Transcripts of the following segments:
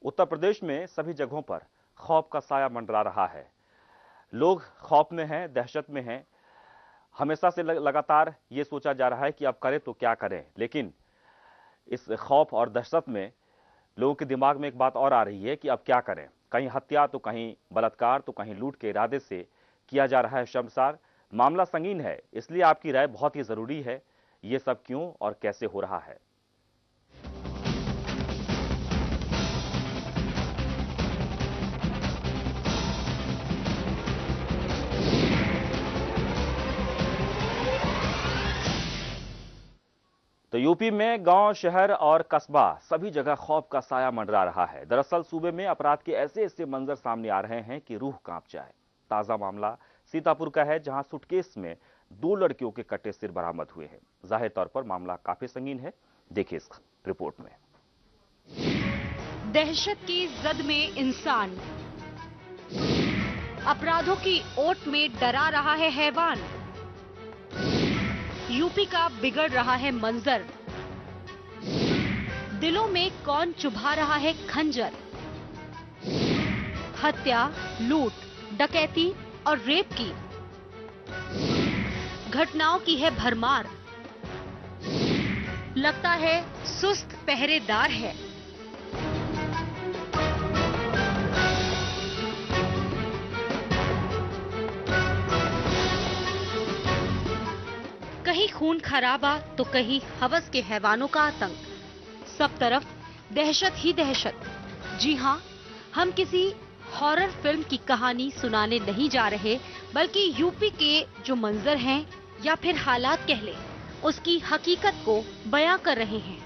उत्तर प्रदेश में सभी जगहों पर खौफ का साया मंडरा रहा है। लोग खौफ में हैं, दहशत में हैं। हमेशा से लगातार ये सोचा जा रहा है कि अब करें तो क्या करें, लेकिन इस खौफ और दहशत में लोगों के दिमाग में एक बात और आ रही है कि अब क्या करें। कहीं हत्या तो कहीं बलात्कार तो कहीं लूट के इरादे से किया जा रहा है शर्मसार। मामला संगीन है, इसलिए आपकी राय बहुत ही जरूरी है। ये सब क्यों और कैसे हो रहा है? तो यूपी में गांव, शहर और कस्बा सभी जगह खौफ का साया मंडरा रहा है। दरअसल सूबे में अपराध के ऐसे ऐसे मंजर सामने आ रहे हैं कि रूह कांप जाए। ताजा मामला सीतापुर का है, जहां सूटकेस में 2 लड़कियों के कटे सिर बरामद हुए हैं। जाहिर तौर पर मामला काफी संगीन है। देखिए इस रिपोर्ट में। दहशत की जद में इंसान, अपराधों की ओट में डरा रहा है हैवान। यूपी का बिगड़ रहा है मंजर, दिलों में कौन चुभा रहा है खंजर। हत्या, लूट, डकैती और रेप की घटनाओं की है भरमार। लगता है सुस्त पहरेदार है। कहीं खून खराबा तो कहीं हवस के हैवानों का आतंक। सब तरफ दहशत ही दहशत। जी हाँ, हम किसी हॉरर फिल्म की कहानी सुनाने नहीं जा रहे, बल्कि यूपी के जो मंजर हैं या फिर हालात कह लें, उसकी हकीकत को बयां कर रहे हैं।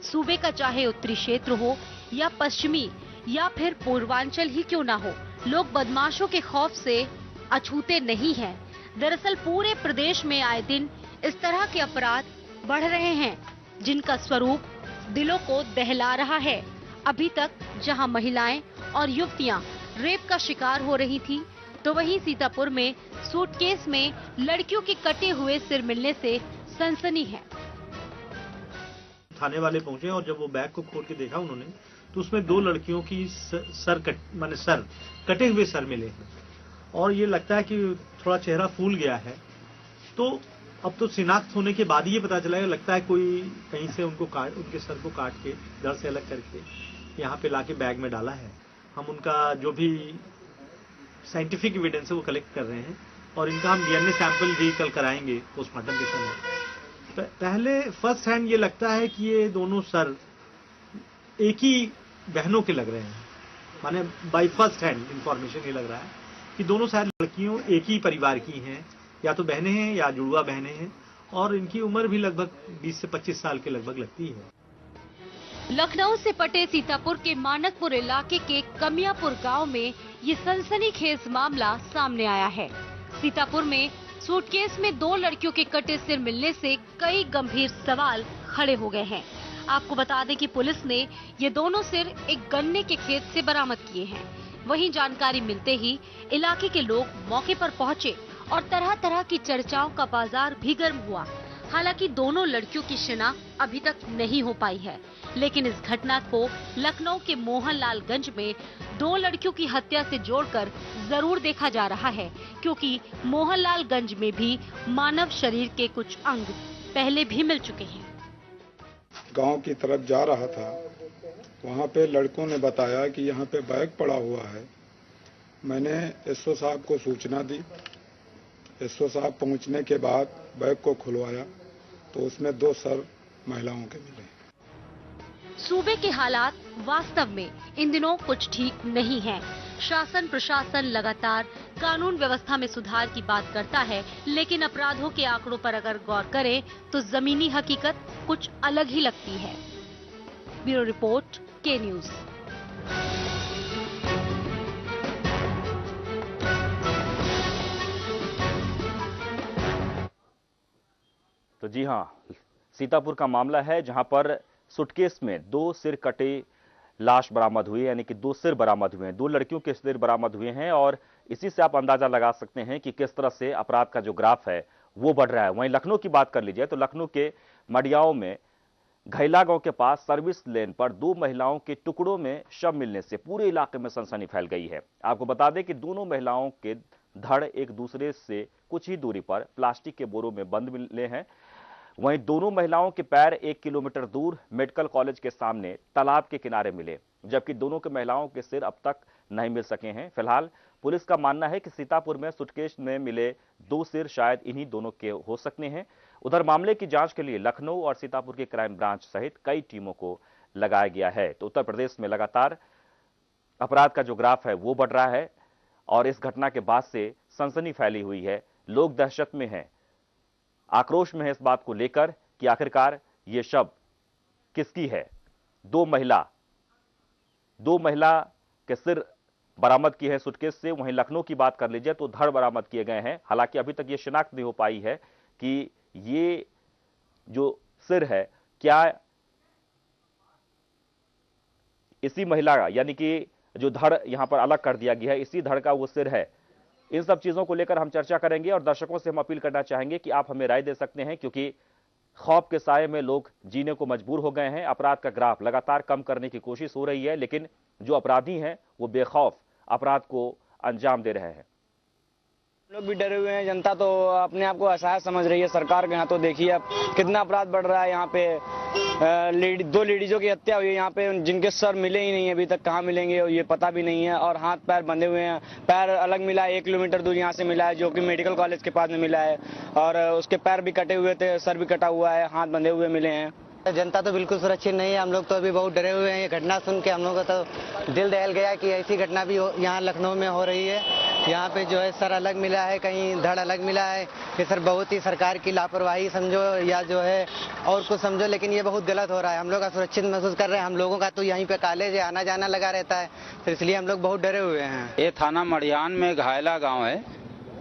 सूबे का चाहे उत्तरी क्षेत्र हो या पश्चिमी या फिर पूर्वांचल ही क्यों ना हो, लोग बदमाशों के खौफ से अछूते नहीं हैं। दरअसल पूरे प्रदेश में आए दिन इस तरह के अपराध बढ़ रहे हैं, जिनका स्वरूप दिलों को दहला रहा है। अभी तक जहां महिलाएं और युवतियां रेप का शिकार हो रही थी, तो वहीं सीतापुर में सूटकेस में लड़कियों के कटे हुए सिर मिलने से सनसनी है। थाने वाले पहुंचे और जब वो बैग को खोल के देखा उन्होंने, तो उसमें 2 लड़कियों की सर कटे हुए सर मिले हैं। और ये लगता है कि थोड़ा चेहरा फूल गया है। तो अब तो शिनाख्त होने के बाद ही ये पता चला है, लगता है कोई कहीं से उनके सर को काट के घर से अलग करके यहाँ पे लाके बैग में डाला है। हम उनका जो भी साइंटिफिक एविडेंस है वो कलेक्ट कर रहे हैं और इनका हम डीएनए सैंपल भी कल कराएंगे पोस्टमार्टम के समय। पहले फर्स्ट हैंड ये लगता है कि ये दोनों सर एक ही बहनों के लग रहे हैं। माने बाय फर्स्ट हैंड इंफॉर्मेशन ये लग रहा है कि दोनों शायद लड़कियों एक ही परिवार की हैं, या तो बहनें हैं या जुड़वा बहनें हैं, और इनकी उम्र भी लगभग 20 से 25 साल के लगभग लगती है। लखनऊ से पटे सीतापुर के मानकपुर इलाके के कमियापुर गांव में ये सनसनीखेज मामला सामने आया है। सीतापुर में सूटकेस में 2 लड़कियों के कटे सिर मिलने से कई गंभीर सवाल खड़े हो गए हैं। आपको बता दें कि पुलिस ने ये दोनों सिर एक गन्ने के खेत से बरामद किए हैं। वहीं जानकारी मिलते ही इलाके के लोग मौके पर पहुंचे और तरह तरह की चर्चाओं का बाजार भी गर्म हुआ। हालांकि दोनों लड़कियों की शिनाख्त अभी तक नहीं हो पाई है, लेकिन इस घटना को लखनऊ के मोहनलालगंज में 2 लड़कियों की हत्या से जोड़कर जरूर देखा जा रहा है, क्योंकि मोहनलालगंज में भी मानव शरीर के कुछ अंग पहले भी मिल चुके हैं। गांव की तरफ जा रहा था, वहां पे लड़कों ने बताया कि यहाँ पे बैग पड़ा हुआ है। मैंने एसओ साहब को सूचना दी। एसओ साहब पहुंचने के बाद बैग को खुलवाया तो उसमें 2 सर महिलाओं के मिले। सूबे के हालात वास्तव में इन दिनों कुछ ठीक नहीं है। शासन प्रशासन लगातार कानून व्यवस्था में सुधार की बात करता है, लेकिन अपराधों के आंकड़ों पर अगर गौर करें तो जमीनी हकीकत कुछ अलग ही लगती है। ब्यूरो रिपोर्ट, के न्यूज। तो जी हां, सीतापुर का मामला है, जहां पर सूटकेस में 2 सिर कटे लाश बरामद हुई, यानी कि 2 सिर बरामद हुए हैं। 2 लड़कियों के सिर बरामद हुए हैं और इसी से आप अंदाजा लगा सकते हैं कि किस तरह से अपराध का जो ग्राफ है वो बढ़ रहा है। वहीं लखनऊ की बात कर लीजिए तो लखनऊ के मडियाओं में घैला गांव के पास सर्विस लेन पर 2 महिलाओं के टुकड़ों में शव मिलने से पूरे इलाके में सनसनी फैल गई है। आपको बता दें कि दोनों महिलाओं के धड़ एक दूसरे से कुछ ही दूरी पर प्लास्टिक के बोरों में बंद मिले हैं। वहीं दोनों महिलाओं के पैर 1 किलोमीटर दूर मेडिकल कॉलेज के सामने तालाब के किनारे मिले, जबकि दोनों के महिलाओं के सिर अब तक नहीं मिल सके हैं। फिलहाल पुलिस का मानना है कि सीतापुर में सूटकेस में मिले 2 सिर शायद इन्हीं दोनों के हो सकते हैं। उधर मामले की जांच के लिए लखनऊ और सीतापुर की क्राइम ब्रांच सहित कई टीमों को लगाया गया है। तो उत्तर प्रदेश में लगातार अपराध का जो ग्राफ है वो बढ़ रहा है और इस घटना के बाद से सनसनी फैली हुई है। लोग दहशत में हैं, आक्रोश में है इस बात को लेकर कि आखिरकार ये शव किसकी है। दो महिला के सिर बरामद किए हैं सूटकेस से। वहीं लखनऊ की बात कर लीजिए तो धड़ बरामद किए गए हैं। हालांकि अभी तक ये शिनाख्त नहीं हो पाई है कि ये जो सिर है क्या इसी महिला का, यानी कि जो धड़ यहां पर अलग कर दिया गया है इसी धड़ का वो सिर है। इन सब चीजों को लेकर हम चर्चा करेंगे और दर्शकों से हम अपील करना चाहेंगे कि आप हमें राय दे सकते हैं, क्योंकि खौफ के साए में लोग जीने को मजबूर हो गए हैं। अपराध का ग्राफ लगातार कम करने की कोशिश हो रही है, लेकिन जो अपराधी हैं वो बेखौफ अपराध को अंजाम दे रहे हैं। लोग भी डरे हुए हैं, जनता तो अपने आप को असहाय समझ रही है। सरकार के यहाँ तो देखिए अब कितना अपराध बढ़ रहा है। यहाँ पे 2 लेडीजों की हत्या हुई है यहाँ पे, जिनके सर मिले ही नहीं है अभी तक। कहाँ मिलेंगे ये पता भी नहीं है। और हाथ पैर बंधे हुए हैं, पैर अलग मिला है, 1 किलोमीटर दूर यहाँ से मिला है, जो कि मेडिकल कॉलेज के पास में मिला है। और उसके पैर भी कटे हुए थे, सर भी कटा हुआ है, हाथ बंधे हुए मिले हैं। जनता तो बिल्कुल सुरक्षित नहीं है। हम लोग तो अभी बहुत डरे हुए हैं। ये घटना सुन के हम लोग का तो दिल दहल गया कि ऐसी घटना भी यहाँ लखनऊ में हो रही है। यहाँ पे जो है सर अलग मिला है, कहीं धड़ अलग मिला है। ये सर बहुत ही सरकार की लापरवाही समझो या जो है और कुछ समझो, लेकिन ये बहुत गलत हो रहा है। हम लोग सुरक्षित महसूस कर रहे हैं। हम लोगों का तो यहीं पे कॉलेज है, आना जाना लगा रहता है, तो इसलिए हम लोग बहुत डरे हुए हैं। ये थाना मड़ियान में घायला गाँव है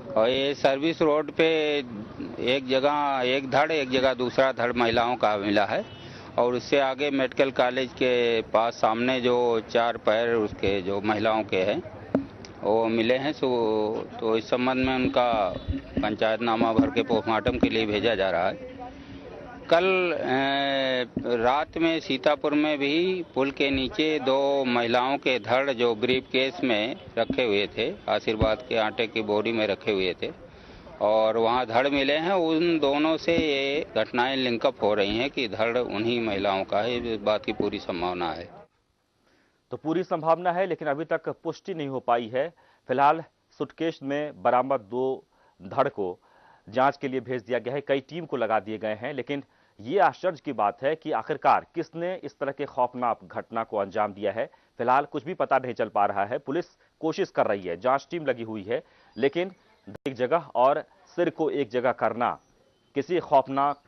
और ये सर्विस रोड पे एक जगह एक धड़ एक जगह दूसरा धड़ महिलाओं का मिला है। और उससे आगे मेडिकल कॉलेज के पास सामने जो 4 पैर उसके जो महिलाओं के हैं वो मिले हैं। तो इस संबंध में उनका पंचायतनामा भर के पोस्टमार्टम के लिए भेजा जा रहा है। कल रात में सीतापुर में भी पुल के नीचे 2 महिलाओं के धड़ जो ब्रीफ केस में रखे हुए थे, आशीर्वाद के आटे की बोरी में रखे हुए थे, और वहाँ धड़ मिले हैं। उन दोनों से ये घटनाएं लिंकअप हो रही हैं कि धड़ उन्हीं महिलाओं का है। इस बात की पूरी संभावना है। तो पूरी संभावना है, लेकिन अभी तक पुष्टि नहीं हो पाई है। फिलहाल सूटकेस में बरामद 2 धड़ को जांच के लिए भेज दिया गया है, कई टीम को लगा दिए गए हैं। लेकिन ये आश्चर्य की बात है कि आखिरकार किसने इस तरह के खौफनाक घटना को अंजाम दिया है। फिलहाल कुछ भी पता नहीं चल पा रहा है। पुलिस कोशिश कर रही है, जांच टीम लगी हुई है, लेकिन एक जगह और सिर को एक जगह करना किसी खौफनाक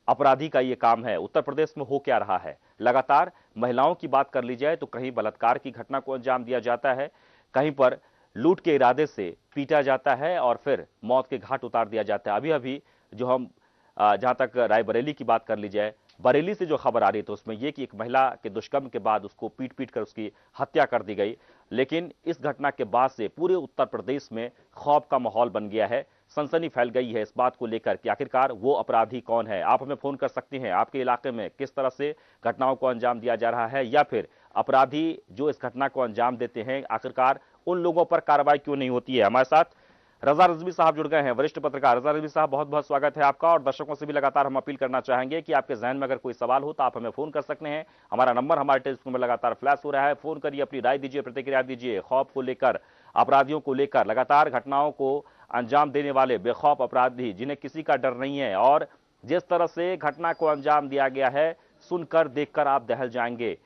अपराधी का ये काम है। उत्तर प्रदेश में हो क्या रहा है? लगातार महिलाओं की बात कर ली जाए तो कहीं बलात्कार की घटना को अंजाम दिया जाता है, कहीं पर लूट के इरादे से पीटा जाता है और फिर मौत के घाट उतार दिया जाता है। अभी अभी जो हम जहां तक रायबरेली की बात कर ली जाए, बरेली से जो खबर आ रही थी उसमें यह कि एक महिला के दुष्कर्म के बाद उसको पीट पीट कर उसकी हत्या कर दी गई। लेकिन इस घटना के बाद से पूरे उत्तर प्रदेश में खौफ का माहौल बन गया है, सनसनी फैल गई है इस बात को लेकर कि आखिरकार वो अपराधी कौन है। आप हमें फोन कर सकते हैं, आपके इलाके में किस तरह से घटनाओं को अंजाम दिया जा रहा है, या फिर अपराधी जो इस घटना को अंजाम देते हैं आखिरकार उन लोगों पर कार्रवाई क्यों नहीं होती है। हमारे साथ रजा रिजवी साहब जुड़ गए हैं, वरिष्ठ पत्रकार। रजा रिजवी साहब, बहुत बहुत स्वागत है आपका। और दर्शकों से भी लगातार हम अपील करना चाहेंगे कि आपके जहन में अगर कोई सवाल हो तो आप हमें फोन कर सकते हैं। हमारा नंबर हमारे टेलीफोन में लगातार फ्लैश हो रहा है, फोन करिए, अपनी राय दीजिए, प्रतिक्रिया दीजिए। खौफ को लेकर, अपराधियों को लेकर, लगातार घटनाओं को अंजाम देने वाले बेखौफ अपराधी जिन्हें किसी का डर नहीं है, और जिस तरह से घटना को अंजाम दिया गया है सुनकर देखकर आप दहल जाएंगे।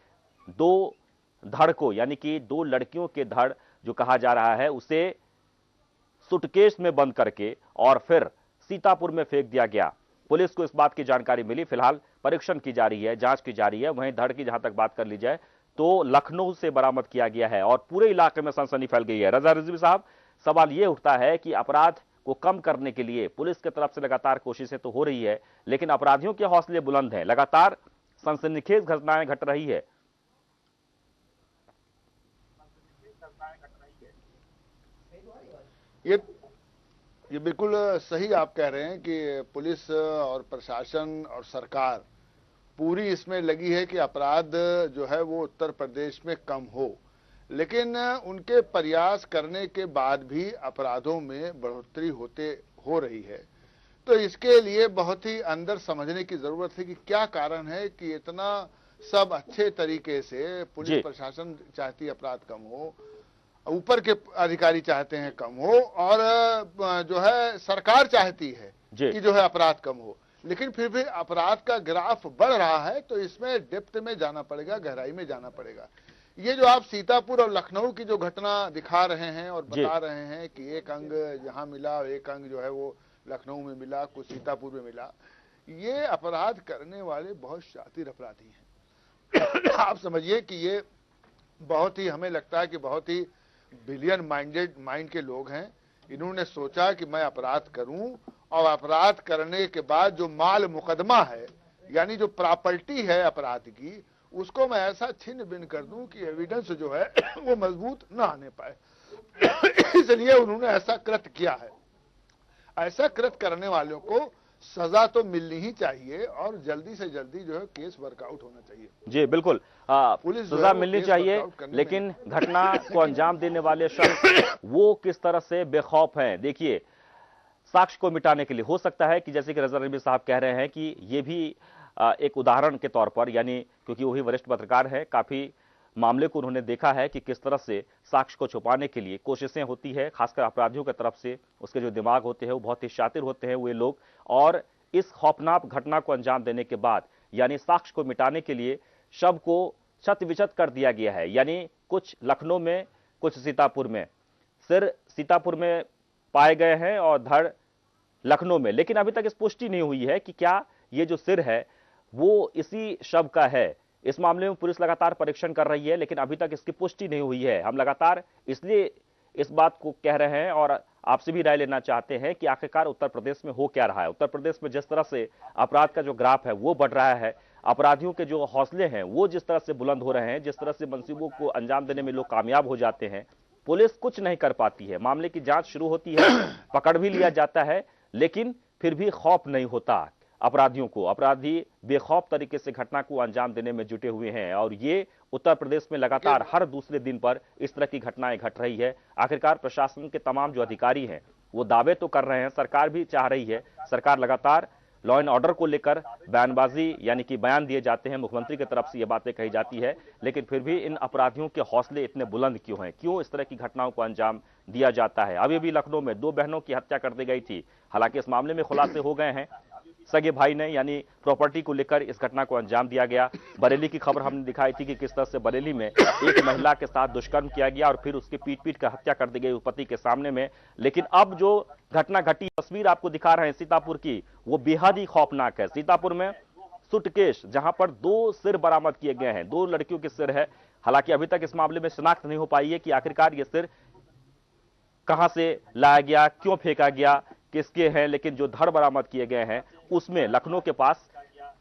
2 धड़ को, यानी कि 2 लड़कियों के धड़ जो कहा जा रहा है उसे सूटकेस में बंद करके और फिर सीतापुर में फेंक दिया गया। पुलिस को इस बात की जानकारी मिली, फिलहाल परीक्षण की जा रही है, जांच की जा रही है। वहीं धड़ की जहां तक बात कर ली जाए तो लखनऊ से बरामद किया गया है और पूरे इलाके में सनसनी फैल गई है। रजा रिजवी साहब, सवाल यह उठता है कि अपराध को कम करने के लिए पुलिस की तरफ से लगातार कोशिशें तो हो रही है, लेकिन अपराधियों के हौसले बुलंद हैं, लगातार सनसनीखेज घटनाएं घट रही है। ये बिल्कुल सही आप कह रहे हैं कि पुलिस और प्रशासन और सरकार पूरी इसमें लगी है कि अपराध जो है वो उत्तर प्रदेश में कम हो, लेकिन उनके प्रयास करने के बाद भी अपराधों में बढ़ोतरी हो रही है। तो इसके लिए बहुत ही अंदर समझने की जरूरत है कि क्या कारण है कि इतना सब अच्छे तरीके से पुलिस प्रशासन चाहती है अपराध कम हो, ऊपर के अधिकारी चाहते हैं कम हो, और जो है सरकार चाहती है कि जो है अपराध कम हो, लेकिन फिर भी अपराध का ग्राफ बढ़ रहा है। तो इसमें डेप्थ में जाना पड़ेगा, गहराई में जाना पड़ेगा। ये जो आप सीतापुर और लखनऊ की जो घटना दिखा रहे हैं और बता रहे हैं कि एक अंग यहाँ मिला और एक अंग जो है वो लखनऊ में मिला, कुछ सीतापुर में मिला, ये अपराध करने वाले बहुत शातिर अपराधी हैं। आप समझिए कि ये बहुत ही, हमें लगता है कि बहुत ही बिलियन माइंड के लोग हैं। इन्होंने सोचा कि मैं अपराध करूं और अपराध करने के बाद जो माल मुकदमा है, यानी जो प्रॉपर्टी है अपराध की, उसको मैं ऐसा छिन्न भिन्न कर दूं कि एविडेंस जो है वो मजबूत ना आने पाए। इसलिए उन्होंने ऐसा कृत्य किया है। ऐसा कृत्य करने वालों को सजा तो मिलनी ही चाहिए और जल्दी से जल्दी जो है केस वर्कआउट होना चाहिए। जी बिल्कुल, पुलिस सजा मिलनी चाहिए, लेकिन घटना को अंजाम देने वाले शख्स वो किस तरह से बेखौफ हैं। देखिए, साक्ष्य को मिटाने के लिए हो सकता है कि जैसे कि रजा रिजवी साहब कह रहे हैं कि ये भी एक उदाहरण के तौर पर, यानी क्योंकि वही वरिष्ठ पत्रकार है, काफी मामले को उन्होंने देखा है कि किस तरह से साक्ष्य को छुपाने के लिए कोशिशें होती है, खासकर अपराधियों की तरफ से। उसके जो दिमाग होते हैं वो बहुत ही शातिर होते हैं वे लोग, और इस खौफनाक घटना को अंजाम देने के बाद, यानी साक्ष्य को मिटाने के लिए शव को छत विछत कर दिया गया है। यानी कुछ लखनऊ में, कुछ सीतापुर में। सिर सीतापुर में पाए गए हैं और धड़ लखनऊ में, लेकिन अभी तक इस पुष्टि नहीं हुई है कि क्या ये जो सिर है वो इसी शव का है। इस मामले में पुलिस लगातार परीक्षण कर रही है, लेकिन अभी तक इसकी पुष्टि नहीं हुई है। हम लगातार इसलिए इस बात को कह रहे हैं और आपसे भी राय लेना चाहते हैं कि आखिरकार उत्तर प्रदेश में हो क्या रहा है। उत्तर प्रदेश में जिस तरह से अपराध का जो ग्राफ है वो बढ़ रहा है, अपराधियों के जो हौसले हैं वो जिस तरह से बुलंद हो रहे हैं, जिस तरह से मंसूबों को अंजाम देने में लोग कामयाब हो जाते हैं, पुलिस कुछ नहीं कर पाती है। मामले की जांच शुरू होती है, पकड़ भी लिया जाता है, लेकिन फिर भी खौफ नहीं होता अपराधियों को। अपराधी बेखौफ तरीके से घटना को अंजाम देने में जुटे हुए हैं, और ये उत्तर प्रदेश में लगातार हर दूसरे दिन पर इस तरह की घटनाएं घट रही है। आखिरकार प्रशासन के तमाम जो अधिकारी हैं वो दावे तो कर रहे हैं, सरकार भी चाह रही है, सरकार लगातार लॉ एंड ऑर्डर को लेकर बयानबाजी, यानी कि बयान दिए जाते हैं, मुख्यमंत्री की तरफ से ये बातें कही जाती है, लेकिन फिर भी इन अपराधियों के हौसले इतने बुलंद क्यों हैं? क्यों इस तरह की घटनाओं को अंजाम दिया जाता है? अभी भी लखनऊ में 2 बहनों की हत्या कर दी गई थी। हालांकि इस मामले में खुलासे हो गए हैं, सगे भाई ने, यानी प्रॉपर्टी को लेकर इस घटना को अंजाम दिया गया। बरेली की खबर हमने दिखाई थी कि किस तरह से बरेली में एक महिला के साथ दुष्कर्म किया गया और फिर उसकी पीट कर हत्या कर दी गई पति के सामने में। लेकिन अब जो घटना घटी, तस्वीर आपको दिखा रहे हैं सीतापुर की, वो बेहद ही खौफनाक है। सीतापुर में सुटकेश, जहां पर 2 सिर बरामद किए गए हैं, 2 लड़कियों के सिर है। हालांकि अभी तक इस मामले में शिनाख्त नहीं हो पाई है कि आखिरकार ये सिर कहां से लाया गया, क्यों फेंका गया, किसके हैं। लेकिन जो धड़ बरामद किए गए हैं उसमें लखनऊ के पास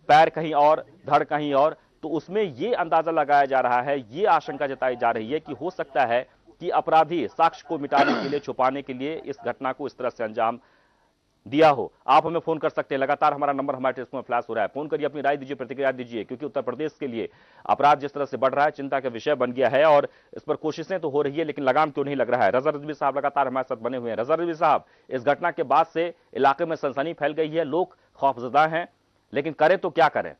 पैर कहीं और, धड़ कहीं और, तो उसमें ये अंदाजा लगाया जा रहा है, ये आशंका जताई जा रही है कि हो सकता है कि अपराधी साक्ष्य को मिटाने के लिए, छुपाने के लिए इस घटना को इस तरह से अंजाम दिया हो। आप हमें फोन कर सकते हैं, लगातार हमारा नंबर हमारे टेलीफोन में फ्लैश हो रहा है। फोन करिए, अपनी राय दीजिए, प्रतिक्रिया दीजिए, क्योंकि उत्तर प्रदेश के लिए अपराध जिस तरह से बढ़ रहा है चिंता का विषय बन गया है और इस पर कोशिशें तो हो रही है, लेकिन लगाम क्यों नहीं लग रहा है। रजा रिजवी साहब लगातार हमारे साथ बने हुए हैं। रजा रिजवी साहब, इस घटना के बाद से इलाके में सनसनी फैल गई है, लोग खौफजदा हैं, लेकिन करें तो क्या करें?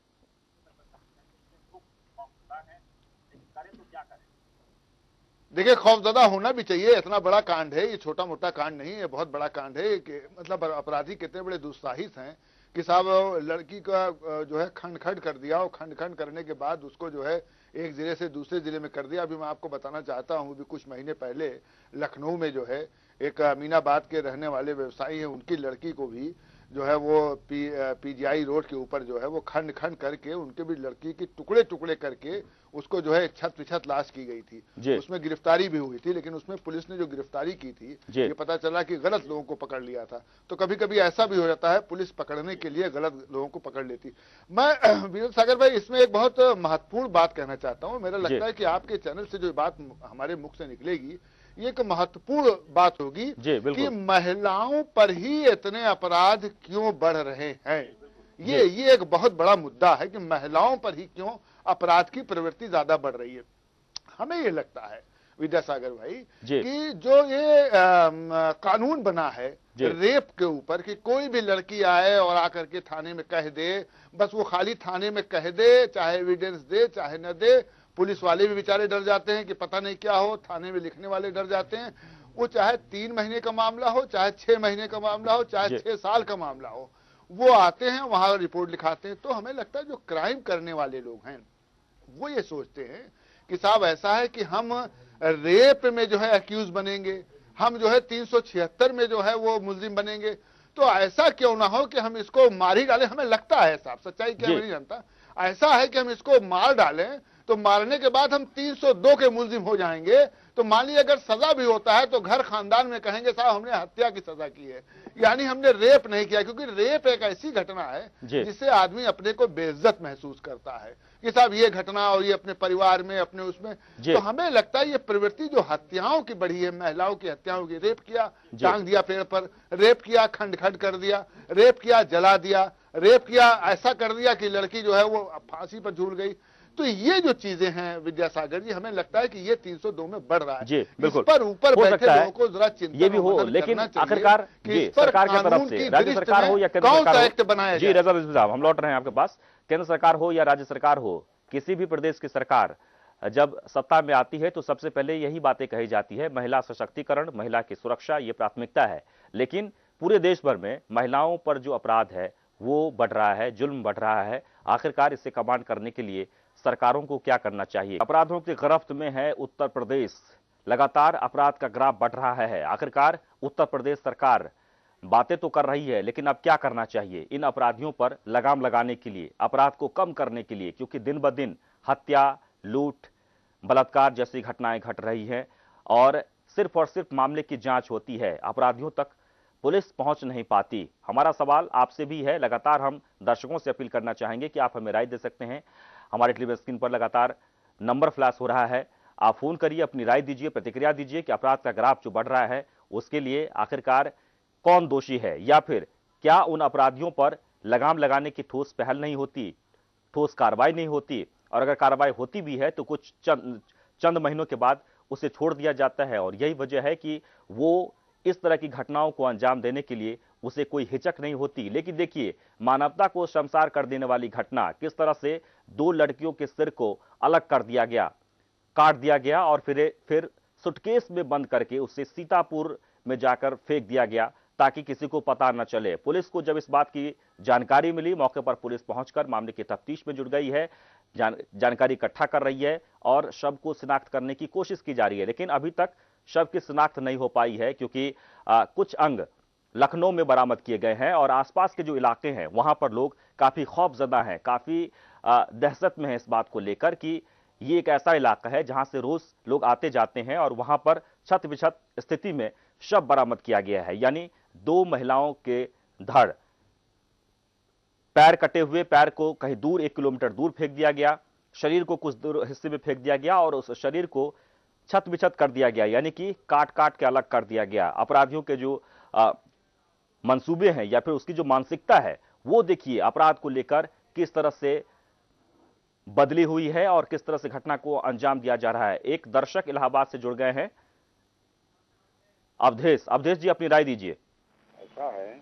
देखिए, खौफजदा होना भी चाहिए। इतना बड़ा कांड है, ये छोटा मोटा कांड नहीं है, बहुत बड़ा कांड है कि मतलब अपराधी कितने बड़े दुस्साहिस हैं कि साहब लड़की का जो है खंड खंड कर दिया, और खंड खंड करने के बाद उसको जो है एक जिले से दूसरे जिले में कर दिया। अभी मैं आपको बताना चाहता हूं, भी कुछ महीने पहले लखनऊ में जो है एक अमीनाबाद के रहने वाले व्यवसायी है, उनकी लड़की को भी जो है वो पीजीआई रोड के ऊपर जो है वो खंड खंड करके, उनके भी लड़की की टुकड़े टुकड़े करके उसको जो है छत विछत लाश की गई थी। उसमें गिरफ्तारी भी हुई थी, लेकिन उसमें पुलिस ने जो गिरफ्तारी की थी ये पता चला कि गलत लोगों को पकड़ लिया था। तो कभी कभी ऐसा भी हो जाता है, पुलिस पकड़ने के लिए गलत लोगों को पकड़ लेती। मैं वीरेंद्र सागर भाई इसमें एक बहुत महत्वपूर्ण बात कहना चाहता हूँ। मेरा लगता है कि आपके चैनल से जो बात हमारे मुख से निकलेगी ये एक महत्वपूर्ण बात होगी कि महिलाओं पर ही इतने अपराध क्यों बढ़ रहे हैं। ये एक बहुत बड़ा मुद्दा है कि महिलाओं पर ही क्यों अपराध की प्रवृत्ति ज्यादा बढ़ रही है। हमें ये लगता है विद्यासागर भाई कि जो ये कानून बना है रेप के ऊपर कि कोई भी लड़की आए और आकर के थाने में कह दे, बस वो खाली थाने में कह दे, चाहे एविडेंस दे चाहे न दे, पुलिस वाले भी बेचारे डर जाते हैं कि पता नहीं क्या हो, थाने में लिखने वाले डर जाते हैं। वो चाहे 3 महीने का मामला हो, चाहे 6 महीने का मामला हो, चाहे 6 साल का मामला हो, वो आते हैं वहां रिपोर्ट लिखाते हैं। तो हमें लगता है जो क्राइम करने वाले लोग हैं वो ये सोचते हैं कि साहब ऐसा है कि हम रेप में जो है अक्यूज बनेंगे, हम जो है 376 में जो है वो मुलजिम बनेंगे, तो ऐसा क्यों ना हो कि हम इसको मार ही डालें। हमें लगता है साहब, सच्चाई क्या नहीं जानता, ऐसा है कि हम इसको मार डालें तो मारने के बाद हम 302 के मुलजिम हो जाएंगे। तो मान लीजिए अगर सजा भी होता है तो घर खानदान में कहेंगे साहब हमने हत्या की सजा की है, यानी हमने रेप नहीं किया। क्योंकि रेप एक ऐसी घटना है जिससे आदमी अपने को बेइज्जत महसूस करता है कि साहब ये घटना और ये अपने परिवार में अपने उसमें। तो हमें लगता है ये प्रवृत्ति जो हत्याओं की बढ़ी है, महिलाओं की हत्याओं की, रेप किया टांग दिया पेड़ पर, रेप किया खंड खंड कर दिया, रेप किया जला दिया, रेप किया ऐसा कर दिया कि लड़की जो है वो फांसी पर झूल गई। तो ये जो चीजें हैं विद्यासागर जी, हमें लगता है कि ये 302 में बढ़ रहा है। जी बिल्कुल, इस पर ऊपर बैठे लोगों को जरा चिंता ये भी हो, लेकिन आखिरकार सरकार की तरफ से, राज्य सरकार हो या केंद्र सरकार हो, एक्ट बनाया जी रजा साहब हम लौट रहे हैं आपके पास, केंद्र सरकार हो या राज्य सरकार हो, किसी भी प्रदेश की सरकार जब सत्ता में आती है तो सबसे पहले यही बातें कही जाती है, महिला सशक्तिकरण, महिला की सुरक्षा, ये प्राथमिकता है। लेकिन पूरे देश भर में महिलाओं पर जो अपराध है वो बढ़ रहा है, जुल्म बढ़ रहा है। आखिरकार इससे कमांड करने के लिए सरकारों को क्या करना चाहिए? अपराधों की गिरफ्त में है उत्तर प्रदेश, लगातार अपराध का ग्राफ बढ़ रहा है। आखिरकार उत्तर प्रदेश सरकार बातें तो कर रही है, लेकिन अब क्या करना चाहिए इन अपराधियों पर लगाम लगाने के लिए, अपराध को कम करने के लिए? क्योंकि दिन ब दिन हत्या, लूट, बलात्कार जैसी घटनाएं घट रही हैं और सिर्फ मामले की जांच होती है, अपराधियों तक पुलिस पहुंच नहीं पाती। हमारा सवाल आपसे भी है, लगातार हम दर्शकों से अपील करना चाहेंगे कि आप हमें राय दे सकते हैं। हमारे टेलीविजन स्क्रीन पर लगातार नंबर फ्लैश हो रहा है, आप फोन करिए, अपनी राय दीजिए, प्रतिक्रिया दीजिए कि अपराध का ग्राफ जो बढ़ रहा है उसके लिए आखिरकार कौन दोषी है, या फिर क्या उन अपराधियों पर लगाम लगाने की ठोस पहल नहीं होती, ठोस कार्रवाई नहीं होती, और अगर कार्रवाई होती भी है तो कुछ चंद महीनों के बाद उसे छोड़ दिया जाता है। और यही वजह है कि वो इस तरह की घटनाओं को अंजाम देने के लिए उसे कोई हिचक नहीं होती। लेकिन देखिए, मानवता को शर्मसार कर देने वाली घटना, किस तरह से 2 लड़कियों के सिर को अलग कर दिया गया, काट दिया गया और फिर सुटकेस में बंद करके उसे सीतापुर में जाकर फेंक दिया गया ताकि किसी को पता न चले। पुलिस को जब इस बात की जानकारी मिली, मौके पर पुलिस पहुंचकर मामले की तफ्तीश में जुट गई है, जानकारी इकट्ठा कर रही है और शव को शिनाख्त करने की कोशिश की जा रही है। लेकिन अभी तक शव की शिनाख्त नहीं हो पाई है क्योंकि कुछ अंग लखनऊ में बरामद किए गए हैं और आसपास के जो इलाके हैं वहां पर लोग काफी खौफजदा हैं, काफी दहशत में हैं इस बात को लेकर कि ये एक ऐसा इलाका है जहां से रोज लोग आते जाते हैं और वहां पर छत विछत स्थिति में शव बरामद किया गया है। यानी 2 महिलाओं के धड़, पैर कटे हुए, पैर को कहीं दूर 1 किलोमीटर दूर फेंक दिया गया, शरीर को कुछ दूर हिस्से में फेंक दिया गया और उस शरीर को छत विछत कर दिया गया, यानी कि काट काट के अलग कर दिया गया। अपराधियों के जो मंसूबे हैं या फिर उसकी जो मानसिकता है वो देखिए, अपराध को लेकर किस तरह से बदली हुई है और किस तरह से घटना को अंजाम दिया जा रहा है। एक दर्शक इलाहाबाद से जुड़ गए हैं, अवधेश जी अपनी राय दीजिए। ऐसा है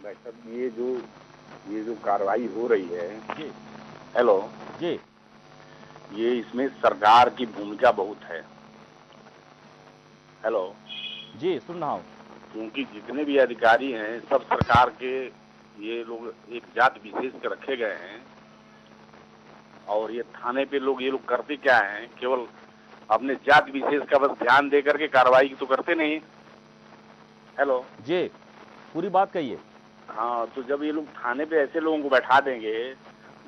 डॉक्टर, ये जो कार्रवाई हो रही है जी, हेलो जी, ये इसमें सरकार की भूमिका बहुत है। हेलो जी, सुन रहा हूं। क्योंकि जितने भी अधिकारी हैं सब सरकार के, ये लोग एक जात विशेष के रखे गए हैं और ये थाने पे लोग, ये लोग करते क्या हैं, केवल अपने जात विशेष का बस ध्यान दे करके कार्रवाई तो करते नहीं। हेलो जी, पूरी बात कहिए। हाँ, तो जब ये लोग थाने पे ऐसे लोगों को बैठा देंगे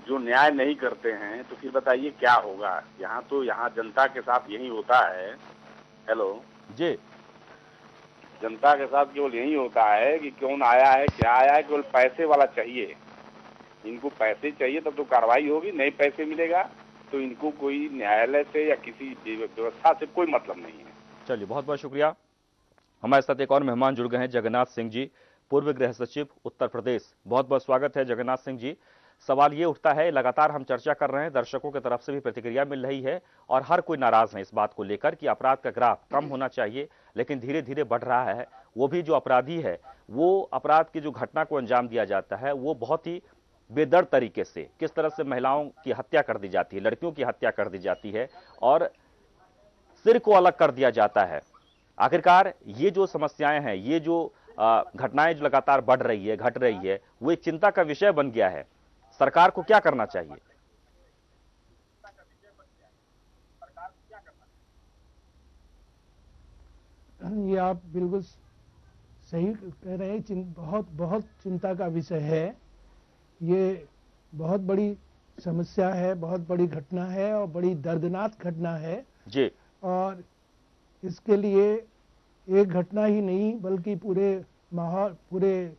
जो न्याय नहीं करते हैं तो फिर बताइए क्या होगा। यहाँ जनता के साथ यही होता है। हेलो जी, जनता के साथ केवल यही होता है कि कौन आया है, क्या आया है, केवल पैसे वाला चाहिए। इनको पैसे चाहिए तब तो कार्रवाई होगी, नहीं पैसे मिलेगा तो इनको कोई न्यायालय से या किसी व्यवस्था से कोई मतलब नहीं है। चलिए, बहुत बहुत शुक्रिया। हमारे साथ एक और मेहमान जुड़ गए हैं, जगन्नाथ सिंह जी, पूर्व गृह सचिव उत्तर प्रदेश। बहुत बहुत स्वागत है जगन्नाथ सिंह जी। सवाल ये उठता है, लगातार हम चर्चा कर रहे हैं, दर्शकों की तरफ से भी प्रतिक्रिया मिल रही है और हर कोई नाराज है इस बात को लेकर कि अपराध का ग्राफ कम होना चाहिए, लेकिन धीरे धीरे बढ़ रहा है। वो भी जो अपराधी है, वो अपराध की जो घटना को अंजाम दिया जाता है वो बहुत ही बेदर्द तरीके से, किस तरह से महिलाओं की हत्या कर दी जाती है, लड़कियों की हत्या कर दी जाती है और सिर को अलग कर दिया जाता है। आखिरकार ये जो समस्याएं हैं, ये जो घटनाएं जो लगातार बढ़ रही है, घट रही है, वो एक चिंता का विषय बन गया है। सरकार को क्या करना चाहिए? ये आप बिल्कुल सही कह रहे हैं। बहुत चिंता का विषय है। ये बहुत बड़ी समस्या है, बहुत बड़ी घटना है और बड़ी दर्दनाक घटना है जी। और इसके लिए एक घटना ही नहीं बल्कि पूरे माहौल, पूरे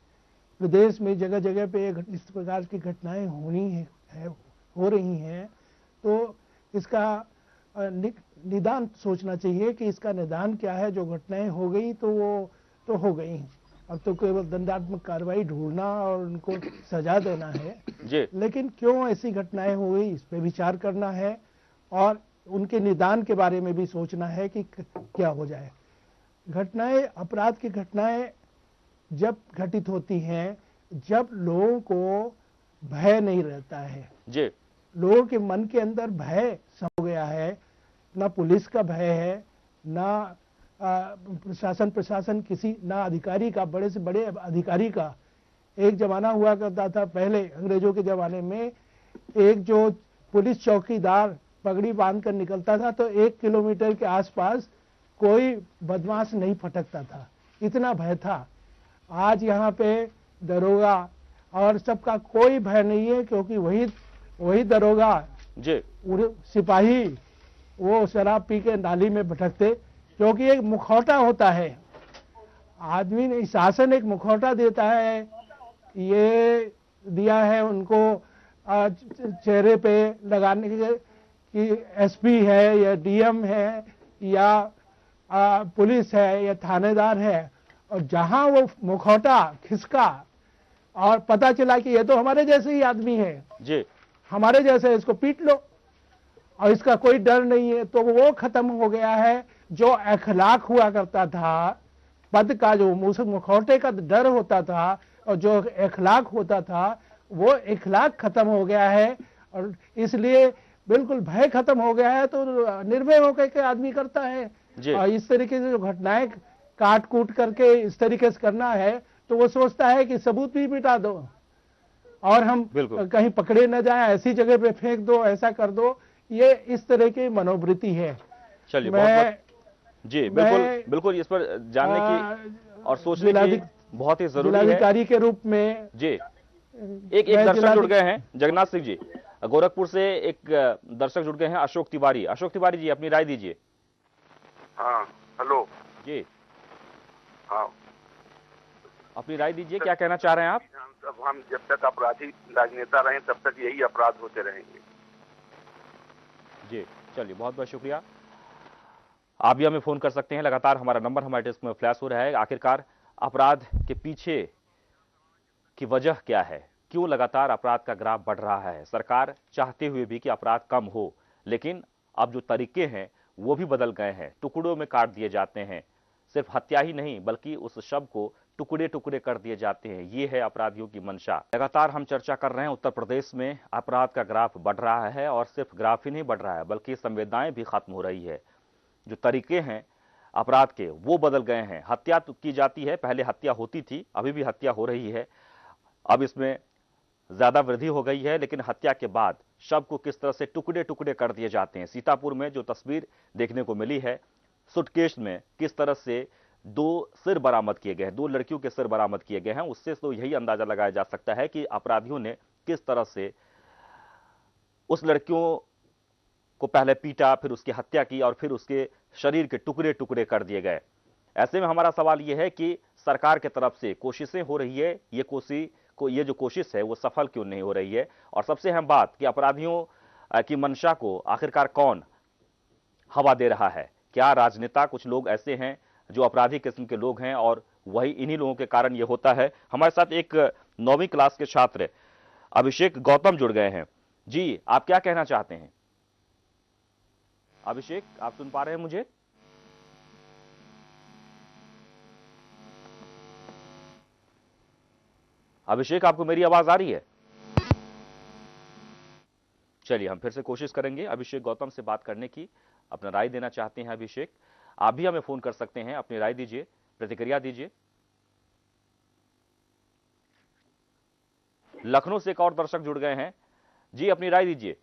प्रदेश में जगह जगह पे इस प्रकार की घटनाएं हो रही हैं। तो इसका निदान सोचना चाहिए कि इसका निदान क्या है। जो घटनाएं हो गई तो वो तो हो गई, अब तो केवल दंडात्मक कार्रवाई ढूंढना और उनको सजा देना है जी। लेकिन क्यों ऐसी घटनाएं हो गई, इस पे विचार करना है और उनके निदान के बारे में भी सोचना है कि क्या हो जाए। घटनाएं, अपराध की घटनाएं जब घटित होती हैं, जब लोगों को भय नहीं रहता है जी। लोगों के मन के अंदर भय सो गया है, ना पुलिस का भय है, ना प्रशासन किसी, ना अधिकारी का, बड़े से बड़े अधिकारी का। एक जमाना हुआ करता था पहले अंग्रेजों के जमाने में, एक जो पुलिस चौकीदार पगड़ी बांध कर निकलता था तो 1 किलोमीटर के आसपास कोई बदमाश नहीं फटकता था, इतना भय था। आज यहाँ पे दरोगा और सबका कोई भय नहीं है, क्योंकि वही दरोगा जी, सिपाही वो शराब पी के नाली में भटकते, क्योंकि एक मुखौटा होता है। आदमी ने, शासन एक मुखौटा देता है, ये दिया है उनको चेहरे पे लगाने के कि एसपी है या डीएम है या पुलिस है या थानेदार है, और जहां वो मुखौटा खिसका और पता चला कि ये तो हमारे जैसे ही आदमी है जी, हमारे जैसे, इसको पीट लो, और इसका कोई डर नहीं है, तो वो खत्म हो गया है। जो अखलाक हुआ करता था, पद का जो मुखौटे का डर होता था और जो अखलाक होता था, वो अखलाक खत्म हो गया है और इसलिए बिल्कुल भय खत्म हो गया है। तो निर्भय होकर के आदमी करता है। और इस तरीके से जो घटनाएं काट कूट करके इस तरीके से करना है, तो वो सोचता है कि सबूत भी मिटा दो और हम कहीं पकड़े न जाए, ऐसी जगह पे फेंक दो, ऐसा कर दो। ये इस तरह की मनोवृत्ति है। चलिए, जी बिल्कुल इस पर जानने की और सोचने की बहुत ही जरूरी है। जिलाधिकारी के रूप में जी, एक दर्शक जुड़ गए हैं जगन्नाथ सिंह जी, गोरखपुर से एक दर्शक जुड़ गए हैं, अशोक तिवारी। अशोक तिवारी जी, अपनी राय दीजिए। हाँ, हेलो जी, हाँ, अपनी राय दीजिए, क्या कहना चाह रहे हैं आप? हम जब तक अपराधी राजनेता रहे तब तक यही अपराध होते रहेंगे। जी, चलिए, बहुत बहुत शुक्रिया। आप भी हमें फोन कर सकते हैं, लगातार हमारा नंबर हमारे डेस्क में फ्लैश हो रहा है। आखिरकार अपराध के पीछे की वजह क्या है, क्यों लगातार अपराध का ग्राफ बढ़ रहा है? सरकार चाहते हुए भी कि अपराध कम हो, लेकिन अब जो तरीके हैं वो भी बदल गए हैं, टुकड़ों में काट दिए जाते हैं। सिर्फ हत्या ही नहीं बल्कि उस शव को टुकड़े टुकड़े कर दिए जाते हैं। ये है अपराधियों की मंशा। लगातार हम चर्चा कर रहे हैं, उत्तर प्रदेश में अपराध का ग्राफ बढ़ रहा है और सिर्फ ग्राफ ही नहीं बढ़ रहा है बल्कि संवेदनाएं भी खत्म हो रही है। जो तरीके हैं अपराध के वो बदल गए हैं। हत्या तो की जाती है, पहले हत्या होती थी, अभी भी हत्या हो रही है, अब इसमें ज्यादा वृद्धि हो गई है, लेकिन हत्या के बाद शव को किस तरह से टुकड़े टुकड़े कर दिए जाते हैं। सीतापुर में जो तस्वीर देखने को मिली है, सूटकेस में किस तरह से 2 सिर बरामद किए गए हैं, 2 लड़कियों के सिर बरामद किए गए हैं, उससे तो यही अंदाजा लगाया जा सकता है कि अपराधियों ने किस तरह से उस लड़कियों को पहले पीटा, फिर उसकी हत्या की और फिर उसके शरीर के टुकड़े टुकड़े कर दिए गए। ऐसे में हमारा सवाल यह है कि सरकार की तरफ से कोशिशें हो रही है, ये जो कोशिश है वो सफल क्यों नहीं हो रही है? और सबसे अहम बात कि अपराधियों की मंशा को आखिरकार कौन हवा दे रहा है? क्या राजनेता, कुछ लोग ऐसे हैं जो अपराधी किस्म के लोग हैं और वही इन्हीं लोगों के कारण ये होता है। हमारे साथ एक 9वीं क्लास के छात्र अभिषेक गौतम जुड़ गए हैं। जी, आप क्या कहना चाहते हैं? अभिषेक, आप सुन पा रहे हैं मुझे? अभिषेक, आपको मेरी आवाज आ रही है? चलिए, हम फिर से कोशिश करेंगे अभिषेक गौतम से बात करने की। अपना राय देना चाहते हैं अभिषेक, आप भी हमें फोन कर सकते हैं, अपनी राय दीजिए, प्रतिक्रिया दीजिए। लखनऊ से एक और दर्शक जुड़ गए हैं। जी, अपनी राय दीजिए।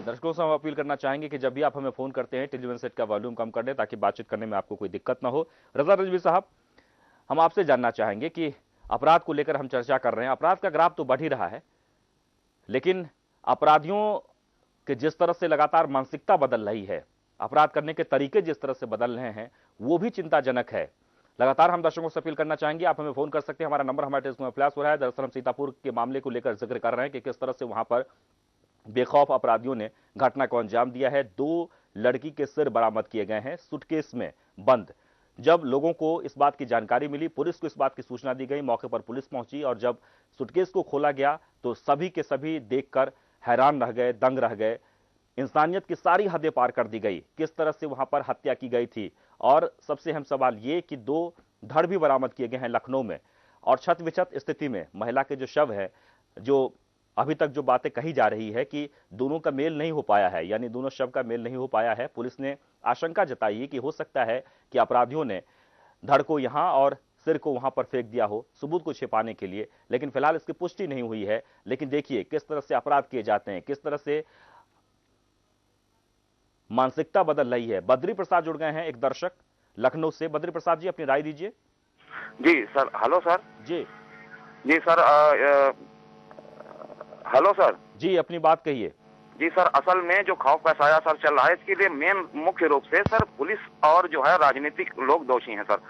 दर्शकों से हम अपील करना चाहेंगे कि जब भी आप हमें फोन करते हैं टेलीविजन सेट का वॉल्यूम कम कर दें ताकि बातचीत करने में आपको कोई दिक्कत ना हो। रजा रिजवी साहब, हम आपसे जानना चाहेंगे कि अपराध को लेकर हम चर्चा कर रहे हैं, अपराध का ग्राफ तो बढ़ ही रहा है, लेकिन अपराधियों के जिस तरह से लगातार मानसिकता बदल रही है, अपराध करने के तरीके जिस तरह से बदल रहे हैं, वो भी चिंताजनक है। लगातार हम दर्शकों से अपील करना चाहेंगे, आप हमें फोन कर सकते हैं, हमारा नंबर हमारे टेलीफोन में फ्लैश हो रहा है। दरअसल हम सीतापुर के मामले को लेकर जिक्र कर रहे हैं कि किस तरह से वहां पर बेखौफ अपराधियों ने घटना को अंजाम दिया है। 2 लड़की के सिर बरामद किए गए हैं सूटकेस में बंद। जब लोगों को इस बात की जानकारी मिली, पुलिस को इस बात की सूचना दी गई, मौके पर पुलिस पहुंची और जब सूटकेस को खोला गया तो सभी के सभी देखकर हैरान रह गए, दंग रह गए। इंसानियत की सारी हदें पार कर दी गई। किस तरह से वहां पर हत्या की गई थी। और सबसे अहम सवाल ये कि 2 धड़ भी बरामद किए गए हैं लखनऊ में, और छत विछत स्थिति में महिला के जो शव है, जो अभी तक जो बातें कही जा रही है कि दोनों का मेल नहीं हो पाया है, यानी दोनों शव का मेल नहीं हो पाया है। पुलिस ने आशंका जताई है कि हो सकता है कि अपराधियों ने धड़ को यहां और सिर को वहां पर फेंक दिया हो सबूत को छिपाने के लिए, लेकिन फिलहाल इसकी पुष्टि नहीं हुई है। लेकिन देखिए किस तरह से अपराध किए जाते हैं, किस तरह से मानसिकता बदल रही है। बद्री प्रसाद जुड़ गए हैं, एक दर्शक लखनऊ से। बद्री प्रसाद जी, अपनी राय दीजिए। जी सर, हेलो सर। जी सर, हेलो सर। जी, अपनी बात कहिए। जी सर, असल में जो खौफ का साया सर चल रहा है, इसके लिए मेन मुख्य रूप से सर पुलिस और जो है राजनीतिक लोग दोषी हैं सर।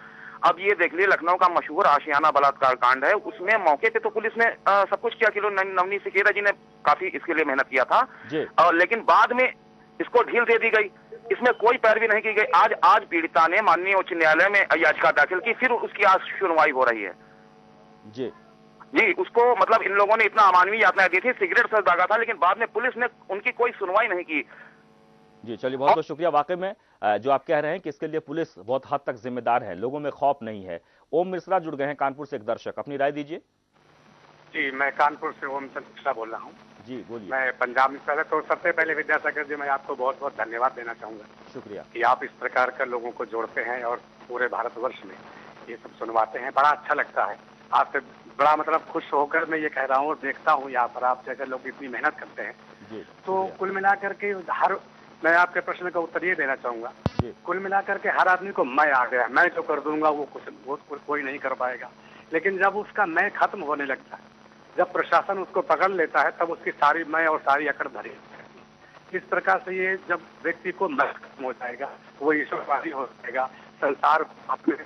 अब ये देख लीजिए, लखनऊ का मशहूर आशियाना बलात्कार कांड है, उसमें मौके पे तो पुलिस ने सब कुछ किया कि नवनीत सिकेरा जी ने काफी इसके लिए मेहनत किया था, लेकिन बाद में इसको ढील दे दी गई, इसमें कोई पैरवी नहीं की गई। आज पीड़िता ने माननीय उच्च न्यायालय में याचिका दाखिल की, फिर उसकी आज सुनवाई हो रही है। जी, उसको मतलब इन लोगों ने इतना अमानवीय यातनाएं दी थी, सिगरेट से दागा था, लेकिन बाद में पुलिस ने उनकी कोई सुनवाई नहीं की। जी, चलिए, बहुत बहुत शुक्रिया। वाकई में जो आप कह रहे हैं कि इसके लिए पुलिस बहुत हद तक जिम्मेदार है, लोगों में खौफ नहीं है। ओम मिश्रा जुड़ गए हैं कानपुर से, एक दर्शक, अपनी राय दीजिए। जी, मैं कानपुर से ओम चंद मिश्रा बोल रहा हूँ। जी, बोलिए। मैं पंजाब में पहले तो सबसे पहले विद्यासागर जी, मैं आपको बहुत बहुत धन्यवाद देना चाहूंगा। शुक्रिया कि आप इस प्रकार के लोगों को जोड़ते हैं और पूरे भारतवर्ष में ये सब सुनवाते हैं, बड़ा अच्छा लगता है। आपसे बड़ा मतलब खुश होकर मैं ये कह रहा हूँ और देखता हूँ यहाँ पर आप जैसे लोग इतनी मेहनत करते हैं। तो कुल मिलाकर के मैं आपके प्रश्न का उत्तर ये देना चाहूंगा, कुल मिलाकर के हर आदमी को मैं आ गया, मैं जो कर दूंगा वो कोई नहीं कर पाएगा। लेकिन जब उसका मैं खत्म होने लगता है, जब प्रशासन उसको पकड़ लेता है, तब उसकी सारी मैं और सारी अकड़ धरी। इस प्रकार से ये जब व्यक्ति को मैं खत्म हो जाएगा, वो ईश्वरवादी हो जाएगा, संसार अपने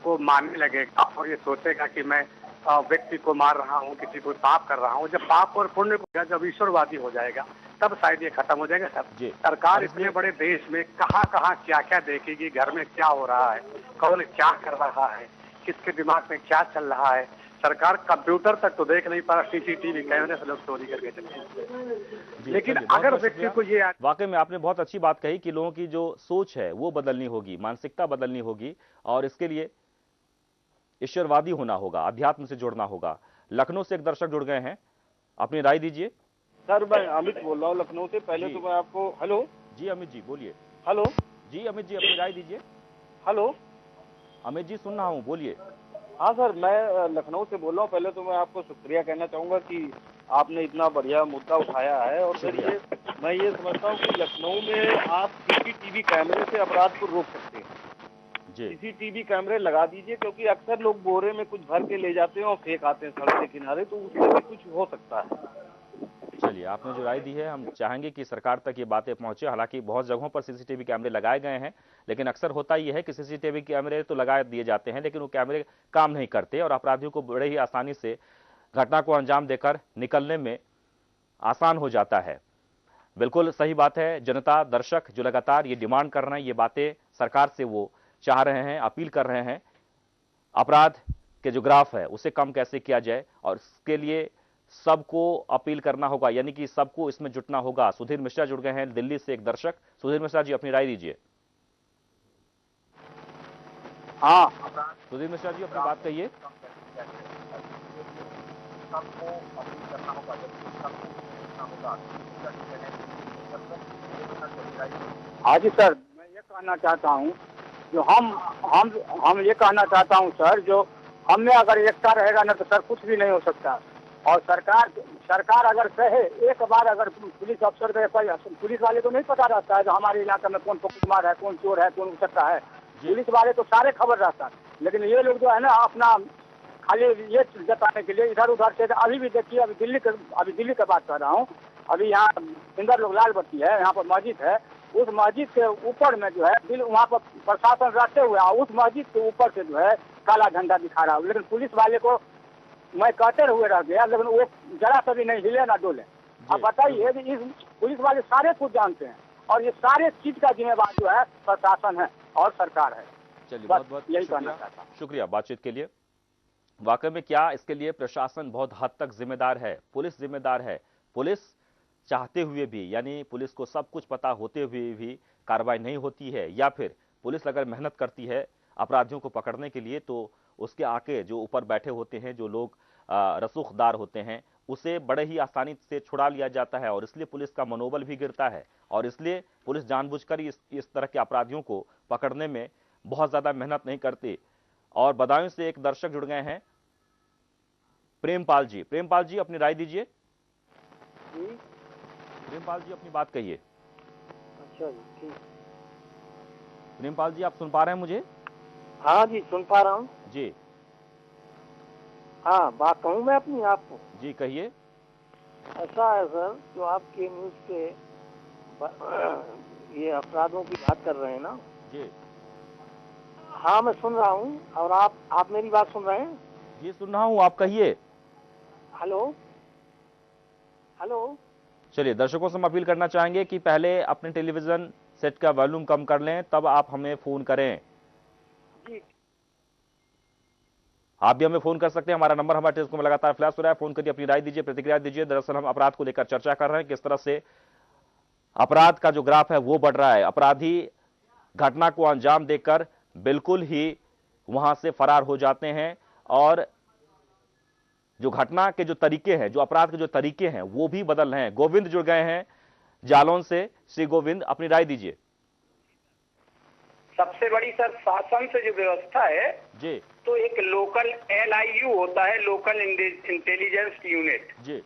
को मानने लगेगा और ये सोचेगा कि मैं व्यक्ति को मार रहा हूँ, किसी को पाप कर रहा हूँ। जब पाप और पुण्य को जब ईश्वरवादी हो जाएगा, तब शायद ये खत्म हो जाएगा। सरकार इतने बड़े देश में कहाँ क्या क्या देखेगी, घर में क्या हो रहा है, कौन क्या कर रहा है, किसके दिमाग में क्या चल रहा है। सरकार कंप्यूटर तक तो देख नहीं पा रहा, सीसीटीवी कैमरे से लोग चोरी करके चले। लेकिन अगर व्यक्ति को ये, वाकई में आपने बहुत अच्छी बात कही कि लोगों की जो सोच है वो बदलनी होगी, मानसिकता बदलनी होगी, और इसके लिए ईश्वरवादी होना होगा, अध्यात्म से जुड़ना होगा। लखनऊ से एक दर्शक जुड़ गए हैं, अपनी राय दीजिए। सर, मैं अमित बोल रहा हूँ लखनऊ से। पहले तो मैं आपको, हेलो जी अमित जी बोलिए। हेलो जी अमित जी, अपनी राय दीजिए। हेलो अमित जी, सुन रहा हूँ, बोलिए। हाँ सर, मैं लखनऊ से बोल रहा हूँ। पहले तो मैं आपको शुक्रिया कहना चाहूंगा कि आपने इतना बढ़िया मुद्दा उठाया है। और फिर मैं ये समझता हूँ कि लखनऊ में आप सीसीटीवी कैमरे से अपराध को रोक सकते हैं। सीसीटीवी कैमरे लगा दीजिए, क्योंकि अक्सर लोग बोरे में कुछ भर के ले जाते हैं और फेंक आते हैं सड़क के किनारे, तो उससे भी कुछ हो सकता है। चलिए, आपने जो राय दी है, हम चाहेंगे कि सरकार तक ये बातें पहुंचे। हालांकि बहुत जगहों पर सीसीटीवी कैमरे लगाए गए हैं, लेकिन अक्सर होता यह है कि सीसीटीवी कैमरे तो लगा दिए जाते हैं, लेकिन वो कैमरे काम नहीं करते और अपराधियों को बड़े ही आसानी से घटना को अंजाम देकर निकलने में आसान हो जाता है। बिल्कुल सही बात है। जनता, दर्शक जो लगातार ये डिमांड कर रहे हैं, ये बातें सरकार से वो चाह रहे हैं, अपील कर रहे हैं, अपराध के जो ग्राफ है उसे कम कैसे किया जाए, और इसके लिए सबको अपील करना होगा, यानी कि सबको इसमें जुटना होगा। सुधीर मिश्रा जुड़ गए हैं दिल्ली से, एक दर्शक। सुधीर मिश्रा जी, अपनी राय दीजिए। हाँ, सुधीर मिश्रा जी, अपनी बात कहिए। हाँ जी सर, मैं ये कहना चाहता हूँ, जो हम ये कहना चाहता हूँ सर, जो हम में अगर एकता रहेगा ना तो सर कुछ भी नहीं हो सकता। और सरकार अगर कहे एक बार, अगर पुलिस अफसर को, पुलिस वाले को नहीं पता रहता है जो हमारे इलाके में कौन पकड़मार है, कौन चोर है, कौन उचक्का है। पुलिस वाले तो सारे खबर रहता है, लेकिन ये लोग जो है ना अपना खाली ये जताने के लिए इधर उधर से। अभी भी देखिए, अभी दिल्ली की बात कर रहा हूँ। अभी यहाँ इंदर लोग लाल बत्ती है, यहाँ पर मस्जिद है, उस मस्जिद के ऊपर में जो है वहाँ पर प्रशासन रहते हुए उस मस्जिद के ऊपर से जो है काला झंडा दिखा रहा है, लेकिन पुलिस वाले को मैं कहते हुए रह गया, लेकिन वो जरा सा भी नहीं हिले ना डोले। अब बताइए, इस पुलिस वाले सारे कुछ जानते हैं, और ये सारे चीज का जिम्मेवार जो है प्रशासन है और सरकार है। चलिए, बहुत बहुत यही कहना चाहता हूँ। शुक्रिया बातचीत के लिए। वाकई में क्या इसके लिए प्रशासन बहुत हद तक जिम्मेदार है, पुलिस जिम्मेदार है? पुलिस चाहते हुए भी, यानी पुलिस को सब कुछ पता होते हुए भी कार्रवाई नहीं होती है, या फिर पुलिस अगर मेहनत करती है अपराधियों को पकड़ने के लिए तो उसके आके जो ऊपर बैठे होते हैं, जो लोग रसूखदार होते हैं, उसे बड़े ही आसानी से छुड़ा लिया जाता है, और इसलिए पुलिस का मनोबल भी गिरता है, और इसलिए पुलिस जानबूझकर इस तरह के अपराधियों को पकड़ने में बहुत ज्यादा मेहनत नहीं करती। और बदायूं से एक दर्शक जुड़ गए हैं, प्रेमपाल जी। प्रेमपाल जी, अपनी राय दीजिए। प्रेमपाल जी, अपनी बात कहिए। अच्छा जी, ठीक। प्रेमपाल जी, आप सुन पा रहे हैं मुझे? हाँ जी, सुन पा रहा हूँ जी। हाँ, बात कहूँ मैं अपनी आपको? जी, कहिए। ऐसा है सर, जो आपके न्यूज पे ये अपराधों की बात कर रहे हैं ना जी। हाँ, मैं सुन रहा हूँ, और आप मेरी बात सुन रहे हैं? जी, सुन रहा हूँ, आप कहिए। Hello hello. चलिए, दर्शकों से हम अपील करना चाहेंगे कि पहले अपने टेलीविजन सेट का वॉल्यूम कम कर लें, तब आप हमें फोन करें। जी, आप भी हमें फोन कर सकते हैं, हमारा नंबर हमारे टेलीस्कोप में लगातार फ्लैश हो रहा है। फोन करिए, अपनी राय दीजिए, प्रतिक्रिया दीजिए। दरअसल हम अपराध को लेकर चर्चा कर रहे हैं, किस तरह से अपराध का जो ग्राफ है वो बढ़ रहा है। अपराधी घटना को अंजाम देकर बिल्कुल ही वहां से फरार हो जाते हैं, और जो घटना के जो तरीके हैं, जो अपराध के जो तरीके हैं, वो भी बदल रहे हैं। गोविंद जुड़ गए हैं जालौन से। श्री गोविंद, अपनी राय दीजिए। सबसे बड़ी सर शासन से जो व्यवस्था है जी, तो एक लोकल LIU होता है, लोकल इंटेलिजेंस यूनिट जी।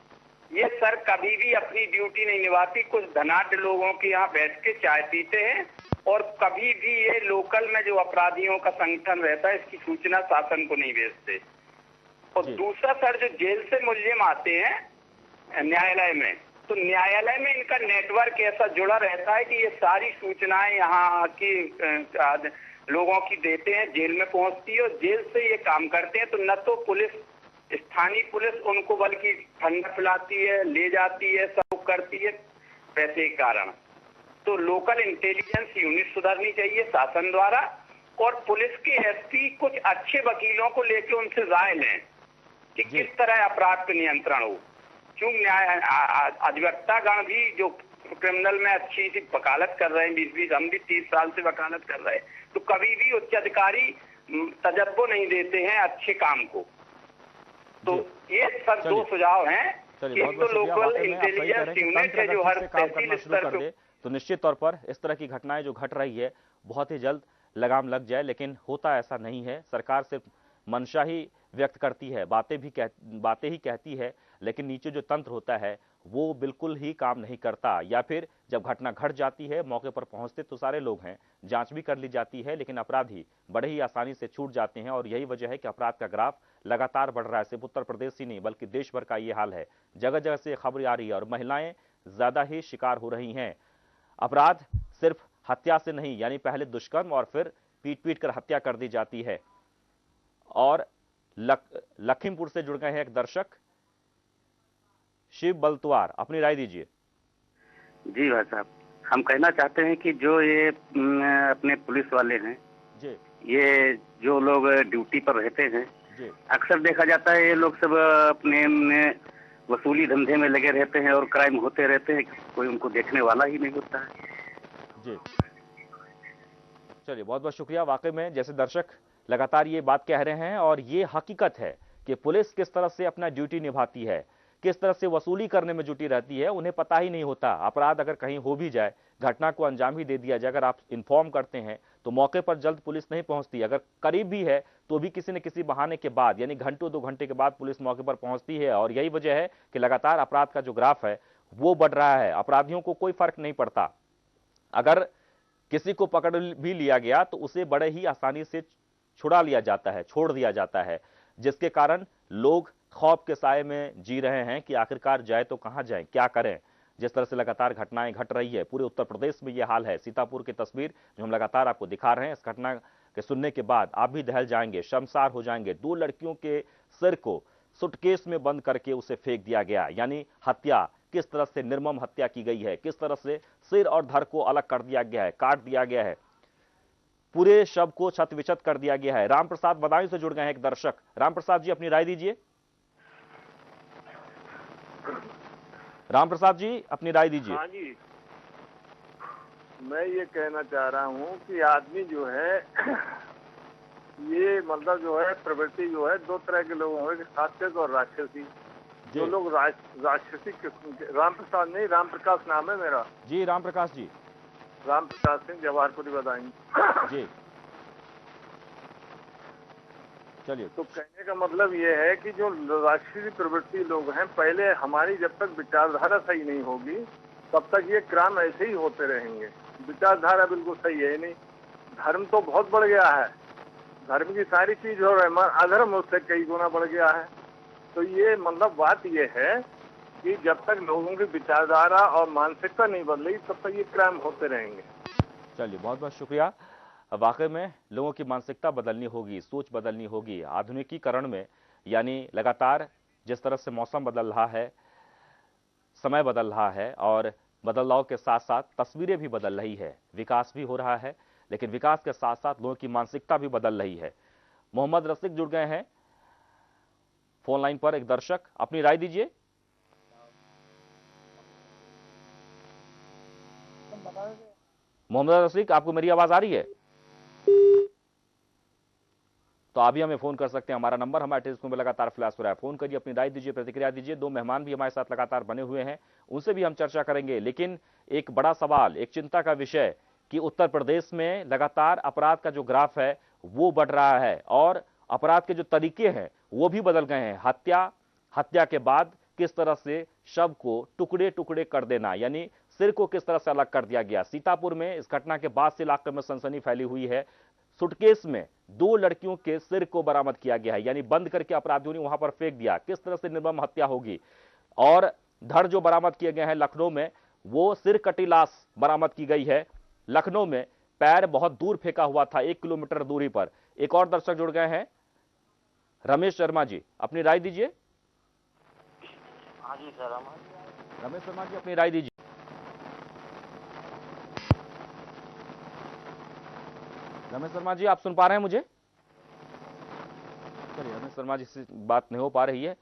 ये सर कभी भी अपनी ड्यूटी नहीं निभाती। कुछ धनाढ़ लोगों के यहाँ बैठ के चाय पीते हैं, और कभी भी ये लोकल में जो अपराधियों का संगठन रहता है इसकी सूचना शासन को नहीं भेजते। और दूसरा सर, जो जेल से मुलजिम आते हैं न्यायालय में, तो न्यायालय में इनका नेटवर्क ऐसा जुड़ा रहता है कि ये सारी सूचनाएं यहाँ की लोगों की देते हैं, जेल में पहुंचती है, और जेल से ये काम करते हैं। तो न तो पुलिस, स्थानीय पुलिस उनको बल्कि ठंडा पिलाती है, ले जाती है, सब करती है पैसे के कारण। तो लोकल इंटेलिजेंस यूनिट सुधरनी चाहिए शासन द्वारा, और पुलिस के SP कुछ अच्छे वकीलों को लेकर उनसे राय लें कि किस तरह अपराध पर नियंत्रण हो। क्यों अधिवक्ता गण भी जो क्रिमिनल में अच्छी सी वकालत कर रहे हैं, 20-20, हम भी 30 साल से वकालत कर रहे हैं, तो कभी भी उच्च अधिकारी तजर्बो नहीं देते हैं अच्छे काम को। तो ये सब दो सुझाव हैं। एक तो लोकल इंटेलिजेंस यूनिट है जो हर तहसील स्तर पर, तो निश्चित तौर पर इस तरह की घटनाएं जो घट रही है बहुत ही जल्द लगाम लग जाए, लेकिन होता ऐसा नहीं है। सरकार सिर्फ मंशा ही व्यक्त करती है, बातें ही कहती है, लेकिन नीचे जो तंत्र होता है वो बिल्कुल ही काम नहीं करता। या फिर जब घटना घट जाती है, मौके पर पहुंचते तो सारे लोग हैं, जांच भी कर ली जाती है, लेकिन अपराधी बड़े ही आसानी से छूट जाते हैं। और यही वजह है कि अपराध का ग्राफ लगातार बढ़ रहा है। सिर्फ उत्तर प्रदेश ही नहीं बल्कि देश भर का ये हाल है। जगह जगह से खबर आ रही है, और महिलाएं ज्यादा ही शिकार हो रही हैं। अपराध सिर्फ हत्या से नहीं, यानी पहले दुष्कर्म और फिर पीट पीट कर हत्या कर दी जाती है। और लखीमपुर से जुड़ गए हैं एक दर्शक, शिव बलतवार, अपनी राय दीजिए। जी भाई साहब, हम कहना चाहते हैं कि जो ये अपने पुलिस वाले हैं जी, ये जो लोग ड्यूटी पर रहते हैं, जी, अक्सर देखा जाता है ये लोग सब अपने वसूली धंधे में लगे रहते हैं और क्राइम होते रहते हैं, कोई उनको देखने वाला ही नहीं होता है। जी, चलिए बहुत बहुत शुक्रिया। वाकई में जैसे दर्शक लगातार ये बात कह रहे हैं और ये हकीकत है कि पुलिस किस तरह से अपना ड्यूटी निभाती है, किस तरह से वसूली करने में जुटी रहती है, उन्हें पता ही नहीं होता। अपराध अगर कहीं हो भी जाए, घटना को अंजाम ही दे दिया जाए, अगर आप इन्फॉर्म करते हैं तो मौके पर जल्द पुलिस नहीं पहुंचती। अगर करीब भी है तो भी किसी न किसी बहाने के बाद, यानी घंटों 2 घंटे के बाद पुलिस मौके पर पहुंचती है। और यही वजह है कि लगातार अपराध का जो ग्राफ है वो बढ़ रहा है। अपराधियों को कोई फर्क नहीं पड़ता, अगर किसी को पकड़ भी लिया गया तो उसे बड़े ही आसानी से छुड़ा लिया जाता है, छोड़ दिया जाता है, जिसके कारण लोग खौफ के साए में जी रहे हैं कि आखिरकार जाए तो कहां जाएं, क्या करें। जिस तरह से लगातार घटनाएं घट रही है, पूरे उत्तर प्रदेश में यह हाल है। सीतापुर की तस्वीर जो हम लगातार आपको दिखा रहे हैं, इस घटना के सुनने के बाद आप भी दहल जाएंगे, शर्मसार हो जाएंगे। 2 लड़कियों के सिर को सूटकेस में बंद करके उसे फेंक दिया गया, यानी हत्या। किस तरह से निर्मम हत्या की गई है, किस तरह से सिर और धड़ को अलग कर दिया गया है, काट दिया गया है, पूरे शव को छत विछत कर दिया गया है। राम प्रसाद बदायूं से जुड़ गए हैं एक दर्शक। राम प्रसाद जी, अपनी राय दीजिए। राम प्रसाद जी, अपनी राय दीजिए। हाँ जी, मैं ये कहना चाह रहा हूँ कि आदमी जो है ये मतलब जो है प्रवृत्ति जो है 2 तरह के लोगों में, सात्विक और राक्षसी। जो लोग राक्षसी, राम प्रसाद नहीं, राम प्रकाश नाम है मेरा। जी, राम प्रकाश जी। राम प्रकाश सिंह, जवाहरपुरी बदायूं जी। चलिए, तो कहने का मतलब ये है कि जो राक्षसी प्रवृत्ति लोग हैं, पहले हमारी जब तक विचारधारा सही नहीं होगी तब तक ये क्राइम ऐसे ही होते रहेंगे। विचारधारा बिल्कुल सही है नहीं, धर्म तो बहुत बढ़ गया है, धर्म की सारी चीज हो रही है, अधर्म उससे कई गुना बढ़ गया है। तो ये मतलब बात ये है कि जब तक लोगों की विचारधारा और मानसिकता नहीं बदलेगी तब तक ये क्राइम होते रहेंगे। चलिए बहुत बहुत शुक्रिया। वाकई में लोगों की मानसिकता बदलनी होगी, सोच बदलनी होगी। आधुनिकीकरण में, यानी लगातार जिस तरह से मौसम बदल रहा है, समय बदल रहा है और बदलाव के साथ साथ तस्वीरें भी बदल रही है, विकास भी हो रहा है, लेकिन विकास के साथ साथ लोगों की मानसिकता भी बदल रही है। मोहम्मद रसिक जुड़ गए हैं फोन लाइन पर, एक दर्शक, अपनी राय दीजिए। मोहम्मद रसिक, आपको मेरी आवाज आ रही है? तो आप भी हमें फोन कर सकते हैं। हमारा नंबर हमारे टेलीस्कोप में लगातार फ्लैश हो रहा है। फोन करिए, अपनी राय दीजिए, प्रतिक्रिया दीजिए। 2 मेहमान भी हमारे साथ लगातार बने हुए हैं, उनसे भी हम चर्चा करेंगे। लेकिन एक बड़ा सवाल, एक चिंता का विषय कि उत्तर प्रदेश में लगातार अपराध का जो ग्राफ है वो बढ़ रहा है और अपराध के जो तरीके हैं वो भी बदल गए हैं। हत्या के बाद किस तरह से शव को टुकड़े टुकड़े कर देना, यानी सिर को किस तरह से अलग कर दिया गया। सीतापुर में इस घटना के बाद से इलाके में सनसनी फैली हुई है। सूटकेस में 2 लड़कियों के सिर को बरामद किया गया है, यानी बंद करके अपराधियों ने वहां पर फेंक दिया। किस तरह से निर्मम हत्या होगी। और धड़ जो बरामद किए गए हैं लखनऊ में, वो सिर कटी लाश बरामद की गई है। लखनऊ में पैर बहुत दूर फेंका हुआ था, 1 किलोमीटर दूरी पर। एक और दर्शक जुड़ गए हैं, रमेश शर्मा जी, अपनी राय दीजिए। हाँ जी सर, रमेश शर्मा जी, अपनी राय दीजिए। रमेश शर्मा जी, आप सुन पा रहे हैं मुझे? चलिए, रमेश शर्मा जी से बात नहीं हो पा रही है।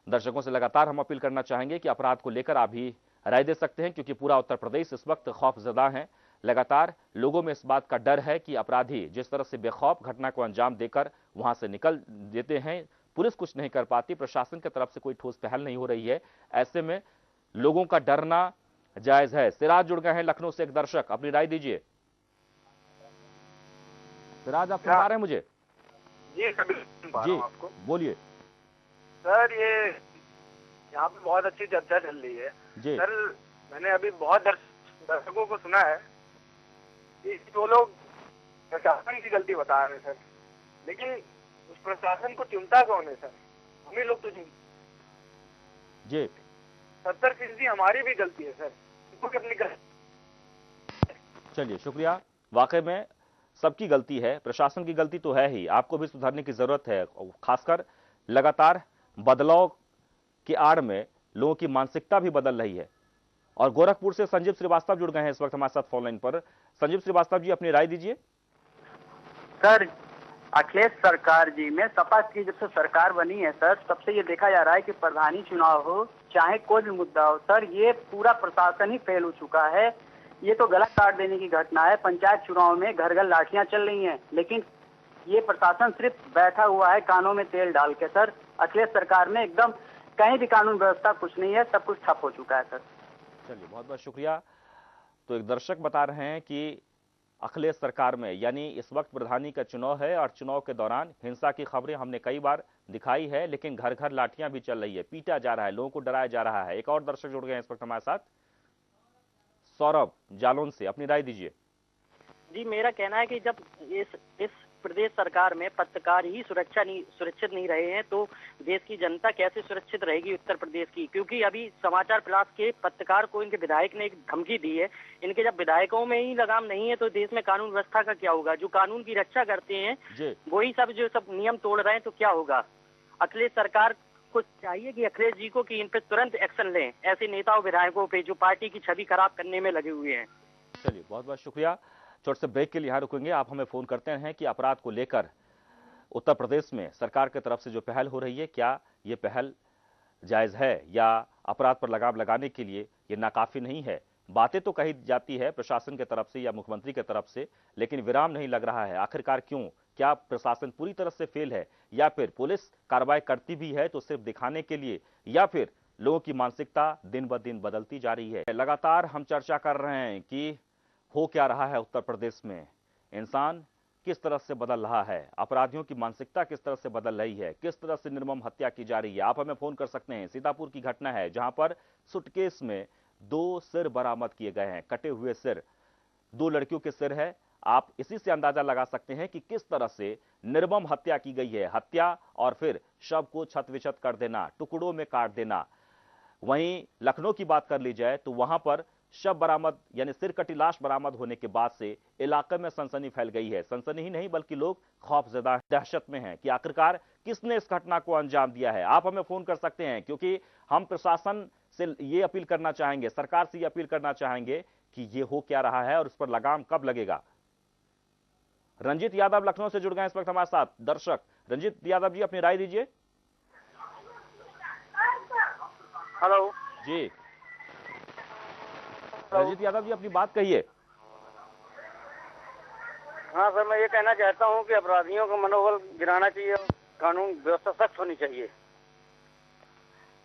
दर्शकों से लगातार हम अपील करना चाहेंगे कि अपराध को लेकर आप भी राय दे सकते हैं, क्योंकि पूरा उत्तर प्रदेश इस वक्त खौफजदा है। लगातार लोगों में इस बात का डर है कि अपराधी जिस तरह से बेखौफ घटना को अंजाम देकर वहां से निकल देते हैं, पुलिस कुछ नहीं कर पाती, प्रशासन की तरफ से कोई ठोस पहल नहीं हो रही है। ऐसे में लोगों का डरना जायज है। सिराज जुड़ गए हैं लखनऊ से, एक दर्शक, अपनी राय दीजिए। सिराज, आप सुन पा रहे हैं मुझे? जी जी, बोलिए सर। ये यहाँ पे बहुत अच्छी चर्चा चल रही है जी। सर, मैंने अभी बहुत दर्शकों को सुना है कि जो लोग प्रशासन की गलती बता रहे हैं सर, लेकिन उस प्रशासन को चुनता कौन है सर? हम ही लोग तो जी। 70% हमारी भी गलती है सर, अपनी गलती। चलिए, शुक्रिया। वाकई में सबकी गलती है, प्रशासन की गलती तो है ही, आपको भी सुधारने की जरूरत है। खासकर लगातार बदलाव की आड़ में लोगों की मानसिकता भी बदल रही है। और गोरखपुर से संजीव श्रीवास्तव जुड़ गए हैं इस वक्त हमारे साथ फोन लाइन पर। संजीव श्रीवास्तव जी, अपनी राय दीजिए। सर, अखिलेश सरकार जी में सपा की जब से सरकार बनी है सर, तब से ये देखा जा रहा है कि प्रधानी चुनाव हो चाहे कोई भी मुद्दा हो सर, ये पूरा प्रशासन ही फेल हो चुका है। ये तो गला काट देने की घटना है। पंचायत चुनाव में घर घर लाठियां चल रही हैं, लेकिन ये प्रशासन सिर्फ बैठा हुआ है कानों में तेल डाल के। सर, अखिलेश सरकार में एकदम कहीं भी कानून व्यवस्था कुछ नहीं है, सब कुछ ठप हो चुका है सर। चलिए, बहुत बहुत शुक्रिया। तो एक दर्शक बता रहे हैं कि अखिलेश सरकार में, यानी इस वक्त प्रधानी का चुनाव है और चुनाव के दौरान हिंसा की खबरें हमने कई बार दिखाई है, लेकिन घर घर लाठियां भी चल रही है, पीटा जा रहा है, लोगों को डराया जा रहा है। एक और दर्शक जुड़ गए हैं इस वक्त हमारे साथ, सौरभ जालौन से, अपनी राय दीजिए। जी, मेरा कहना है कि जब इस प्रदेश सरकार में पत्रकार ही सुरक्षित नहीं रहे हैं, तो देश की जनता कैसे सुरक्षित रहेगी उत्तर प्रदेश की? क्योंकि अभी समाचार प्लस के पत्रकार को इनके विधायक ने एक धमकी दी है। इनके जब विधायकों में ही लगाम नहीं है तो देश में कानून व्यवस्था का क्या होगा? जो कानून की रक्षा करते हैं वही सब नियम तोड़ रहे हैं, तो क्या होगा? अखिलेश सरकार को चाहिए कि अखिलेश जी को कि इन पर तुरंत एक्शन लें, ऐसे नेताओं विधायकों पे जो पार्टी की छवि खराब करने में लगे हुए हैं। चलिए, बहुत बहुत शुक्रिया। छोटे से ब्रेक के लिए यहाँ रुकेंगे। आप हमें फोन करते हैं कि अपराध को लेकर उत्तर प्रदेश में सरकार की तरफ से जो पहल हो रही है, क्या ये पहल जायज है या अपराध पर लगाम लगाने के लिए ये नाकाफी नहीं है? बातें तो कही जाती है प्रशासन की तरफ से या मुख्यमंत्री की तरफ से, लेकिन विराम नहीं लग रहा है। आखिरकार क्यों? क्या प्रशासन पूरी तरह से फेल है या फिर पुलिस कार्रवाई करती भी है तो सिर्फ दिखाने के लिए, या फिर लोगों की मानसिकता दिन ब दिन बदलती जा रही है? लगातार हम चर्चा कर रहे हैं कि हो क्या रहा है उत्तर प्रदेश में, इंसान किस तरह से बदल रहा है, अपराधियों की मानसिकता किस तरह से बदल रही है, किस तरह से निर्मम हत्या की जा रही है। आप हमें फोन कर सकते हैं। सीतापुर की घटना है जहां पर सुटकेस में 2 सिर बरामद किए गए हैं, कटे हुए सिर, 2 लड़कियों के सिर है। आप इसी से अंदाजा लगा सकते हैं कि किस तरह से निर्मम हत्या की गई है। हत्या और फिर शव को छत विछत कर देना, टुकड़ों में काट देना। वहीं लखनऊ की बात कर ली जाए तो वहां पर शव बरामद यानी सिर कटी लाश बरामद होने के बाद से इलाके में सनसनी फैल गई है। सनसनी ही नहीं बल्कि लोग खौफजदा, दहशत में हैं कि आखिरकार किसने इस घटना को अंजाम दिया है। आप हमें फोन कर सकते हैं क्योंकि हम प्रशासन से ये अपील करना चाहेंगे, सरकार से ये अपील करना चाहेंगे कि ये हो क्या रहा है और उस पर लगाम कब लगेगा। रंजीत यादव लखनऊ से जुड़ गए इस वक्त हमारे साथ। दर्शक रंजीत यादव जी, अपनी राय दीजिए। हेलो जी, रंजीत यादव जी, अपनी बात कहिए। हाँ सर, मैं ये कहना चाहता हूँ कि अपराधियों का मनोबल गिराना चाहिए, कानून व्यवस्था सख्त होनी चाहिए।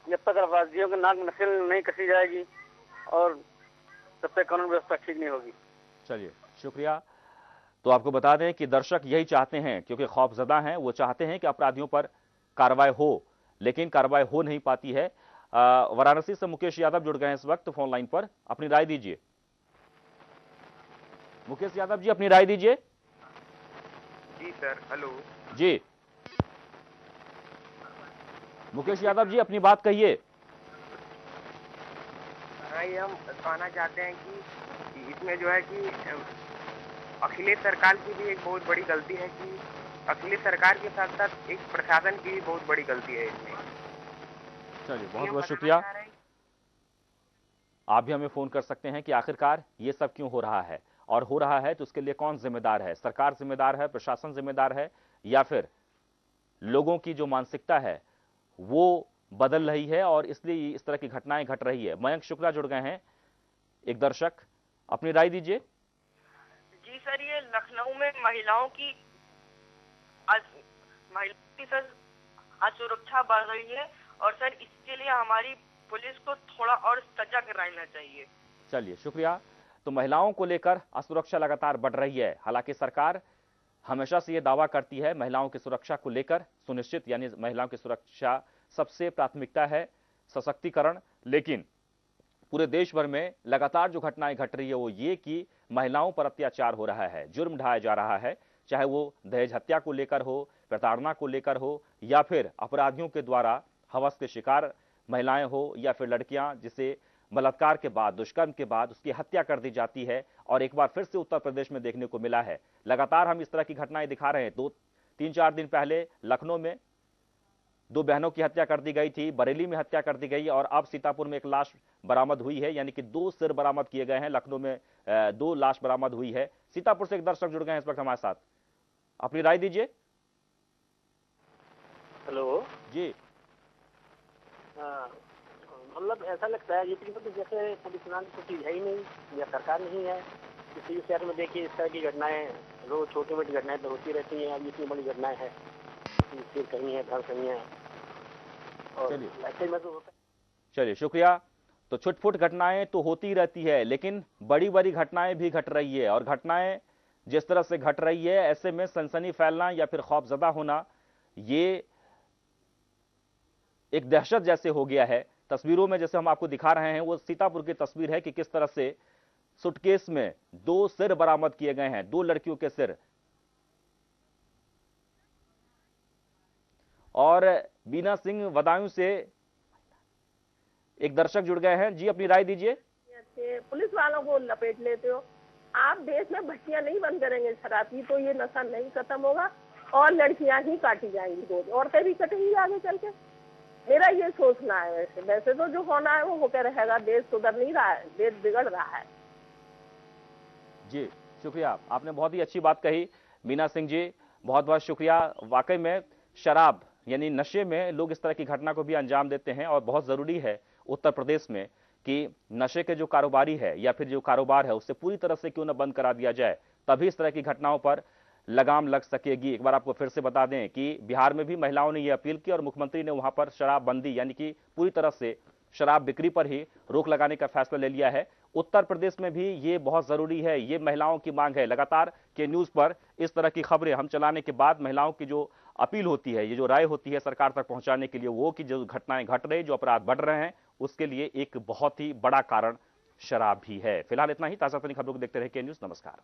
जब तक अपराधियों के नाक नस्ल नहीं कसी जाएगी और तब तक कानून व्यवस्था ठीक नहीं होगी। चलिए, शुक्रिया। तो आपको बता दें कि दर्शक यही चाहते हैं, क्योंकि खौफजदा हैं, वो चाहते हैं कि अपराधियों पर कार्रवाई हो, लेकिन कार्रवाई हो नहीं पाती है। वाराणसी से मुकेश यादव जुड़ गए हैं इस वक्त फोन लाइन पर, अपनी राय दीजिए। मुकेश यादव जी, अपनी राय दीजिए। जी सर, हेलो जी मुकेश यादव जी, अपनी बात कहिए। हाँ, ये हम कहना चाहते हैं कि इसमें जो है कि अखिलेश सरकार की भी एक बहुत बड़ी गलती है कि अखिलेश सरकार के साथ साथ एक प्रशासन की भी बहुत बड़ी गलती है इसमें। चलिए, बहुत बहुत शुक्रिया। आप भी हमें फोन कर सकते हैं कि आखिरकार ये सब क्यों हो रहा है, और हो रहा है तो उसके लिए कौन जिम्मेदार है? सरकार जिम्मेदार है, प्रशासन जिम्मेदार है, या फिर लोगों की जो मानसिकता है वो बदल रही है और इसलिए इस तरह की घटनाएं घट रही है? मयंक शुक्ला जुड़ गए हैं, एक दर्शक, अपनी राय दीजिए। जी सर, ये लखनऊ में महिलाओं की सर असुरक्षा बढ़ रही है और सर इसके लिए हमारी पुलिस को थोड़ा और सजग रहना चाहिए। चलिए, शुक्रिया। तो महिलाओं को लेकर असुरक्षा लगातार बढ़ रही है। हालांकि सरकार हमेशा से यह दावा करती है महिलाओं की सुरक्षा को लेकर सुनिश्चित, यानी महिलाओं की सुरक्षा सबसे प्राथमिकता है, सशक्तिकरण। लेकिन पूरे देश भर में लगातार जो घटनाएं घट रही है वो ये कि महिलाओं पर अत्याचार हो रहा है, जुर्म ढाया जा रहा है, चाहे वो दहेज हत्या को लेकर हो, प्रताड़ना को लेकर हो, या फिर अपराधियों के द्वारा हवस के शिकार महिलाएं हो, या फिर लड़कियां जिसे बलात्कार के बाद, दुष्कर्म के बाद उसकी हत्या कर दी जाती है। और एक बार फिर से उत्तर प्रदेश में देखने को मिला है। लगातार हम इस तरह की घटनाएं दिखा रहे हैं। 2-3-4 दिन पहले लखनऊ में 2 बहनों की हत्या कर दी गई थी, बरेली में हत्या कर दी गई और अब सीतापुर में एक लाश बरामद हुई है, यानी कि 2 सिर बरामद किए गए हैं। लखनऊ में 2 लाश बरामद हुई है। सीतापुर से एक दर्शक जुड़ गए हैं इस वक्त हमारे साथ, अपनी राय दीजिए। हेलो जी। मतलब ऐसा लगता है यूपी में तो जैसे पुलिस नाम की चीज है ही नहीं या सरकार नहीं है। किसी शहर में देखिए इस तरह की घटनाएं रोज छोटी मोटी घटनाएं तो होती रहती हैं, अब इतनी बड़ी घटनाएं हैं, सिर कहीं है, धड़ कहीं है, और ऐसे में तो होता है। चलिए शुक्रिया। तो छुटपुट घटनाएं तो होती रहती है, लेकिन बड़ी बड़ी घटनाएं भी घट रही है और घटनाएं जिस तरह से घट रही है ऐसे में सनसनी फैलना या फिर खौफजदा होना ये एक दहशत जैसे हो गया है। तस्वीरों में जैसे हम आपको दिखा रहे हैं वो सीतापुर की तस्वीर है कि किस तरह से सूटकेस में 2 सिर बरामद किए गए हैं, 2 लड़कियों के सिर। और बीना सिंह बदायूं से एक दर्शक जुड़ गए हैं। जी, अपनी राय दीजिए। पुलिस वालों को लपेट लेते हो आप। देश में भट्टियां नहीं बंद करेंगे शराब की तो ये नशा नहीं खत्म होगा और लड़कियां ही काटी जाएंगी, रोज औरतें भी कटेंगी आगे चल के। मेरा ये सोचना है। वैसे तो जो होना है वो होकर रहेगा, देश सुधर नहीं रहा है, देश बिगड़ रहा है। जी शुक्रिया, आपने बहुत ही अच्छी बात कही मीना सिंह जी, बहुत बहुत शुक्रिया। वाकई में शराब यानी नशे में लोग इस तरह की घटना को भी अंजाम देते हैं और बहुत जरूरी है उत्तर प्रदेश में कि नशे के जो कारोबारी है या फिर जो कारोबार है उससे पूरी तरह से क्यों न बंद करा दिया जाए, तभी इस तरह की घटनाओं पर लगाम लग सकेगी। एक बार आपको फिर से बता दें कि बिहार में भी महिलाओं ने यह अपील की और मुख्यमंत्री ने वहां पर शराबबंदी यानी कि पूरी तरह से शराब बिक्री पर ही रोक लगाने का फैसला ले लिया है। उत्तर प्रदेश में भी ये बहुत जरूरी है, ये महिलाओं की मांग है। लगातार के न्यूज पर इस तरह की खबरें हम चलाने के बाद महिलाओं की जो अपील होती है, ये जो राय होती है सरकार तक पहुंचाने के लिए, वो कि जो घटनाएं घट रही, जो अपराध बढ़ रहे हैं, उसके लिए एक बहुत ही बड़ा कारण शराब भी है। फिलहाल इतना ही। ताजा तरीन खबरों को देखते रहिए के न्यूज। नमस्कार।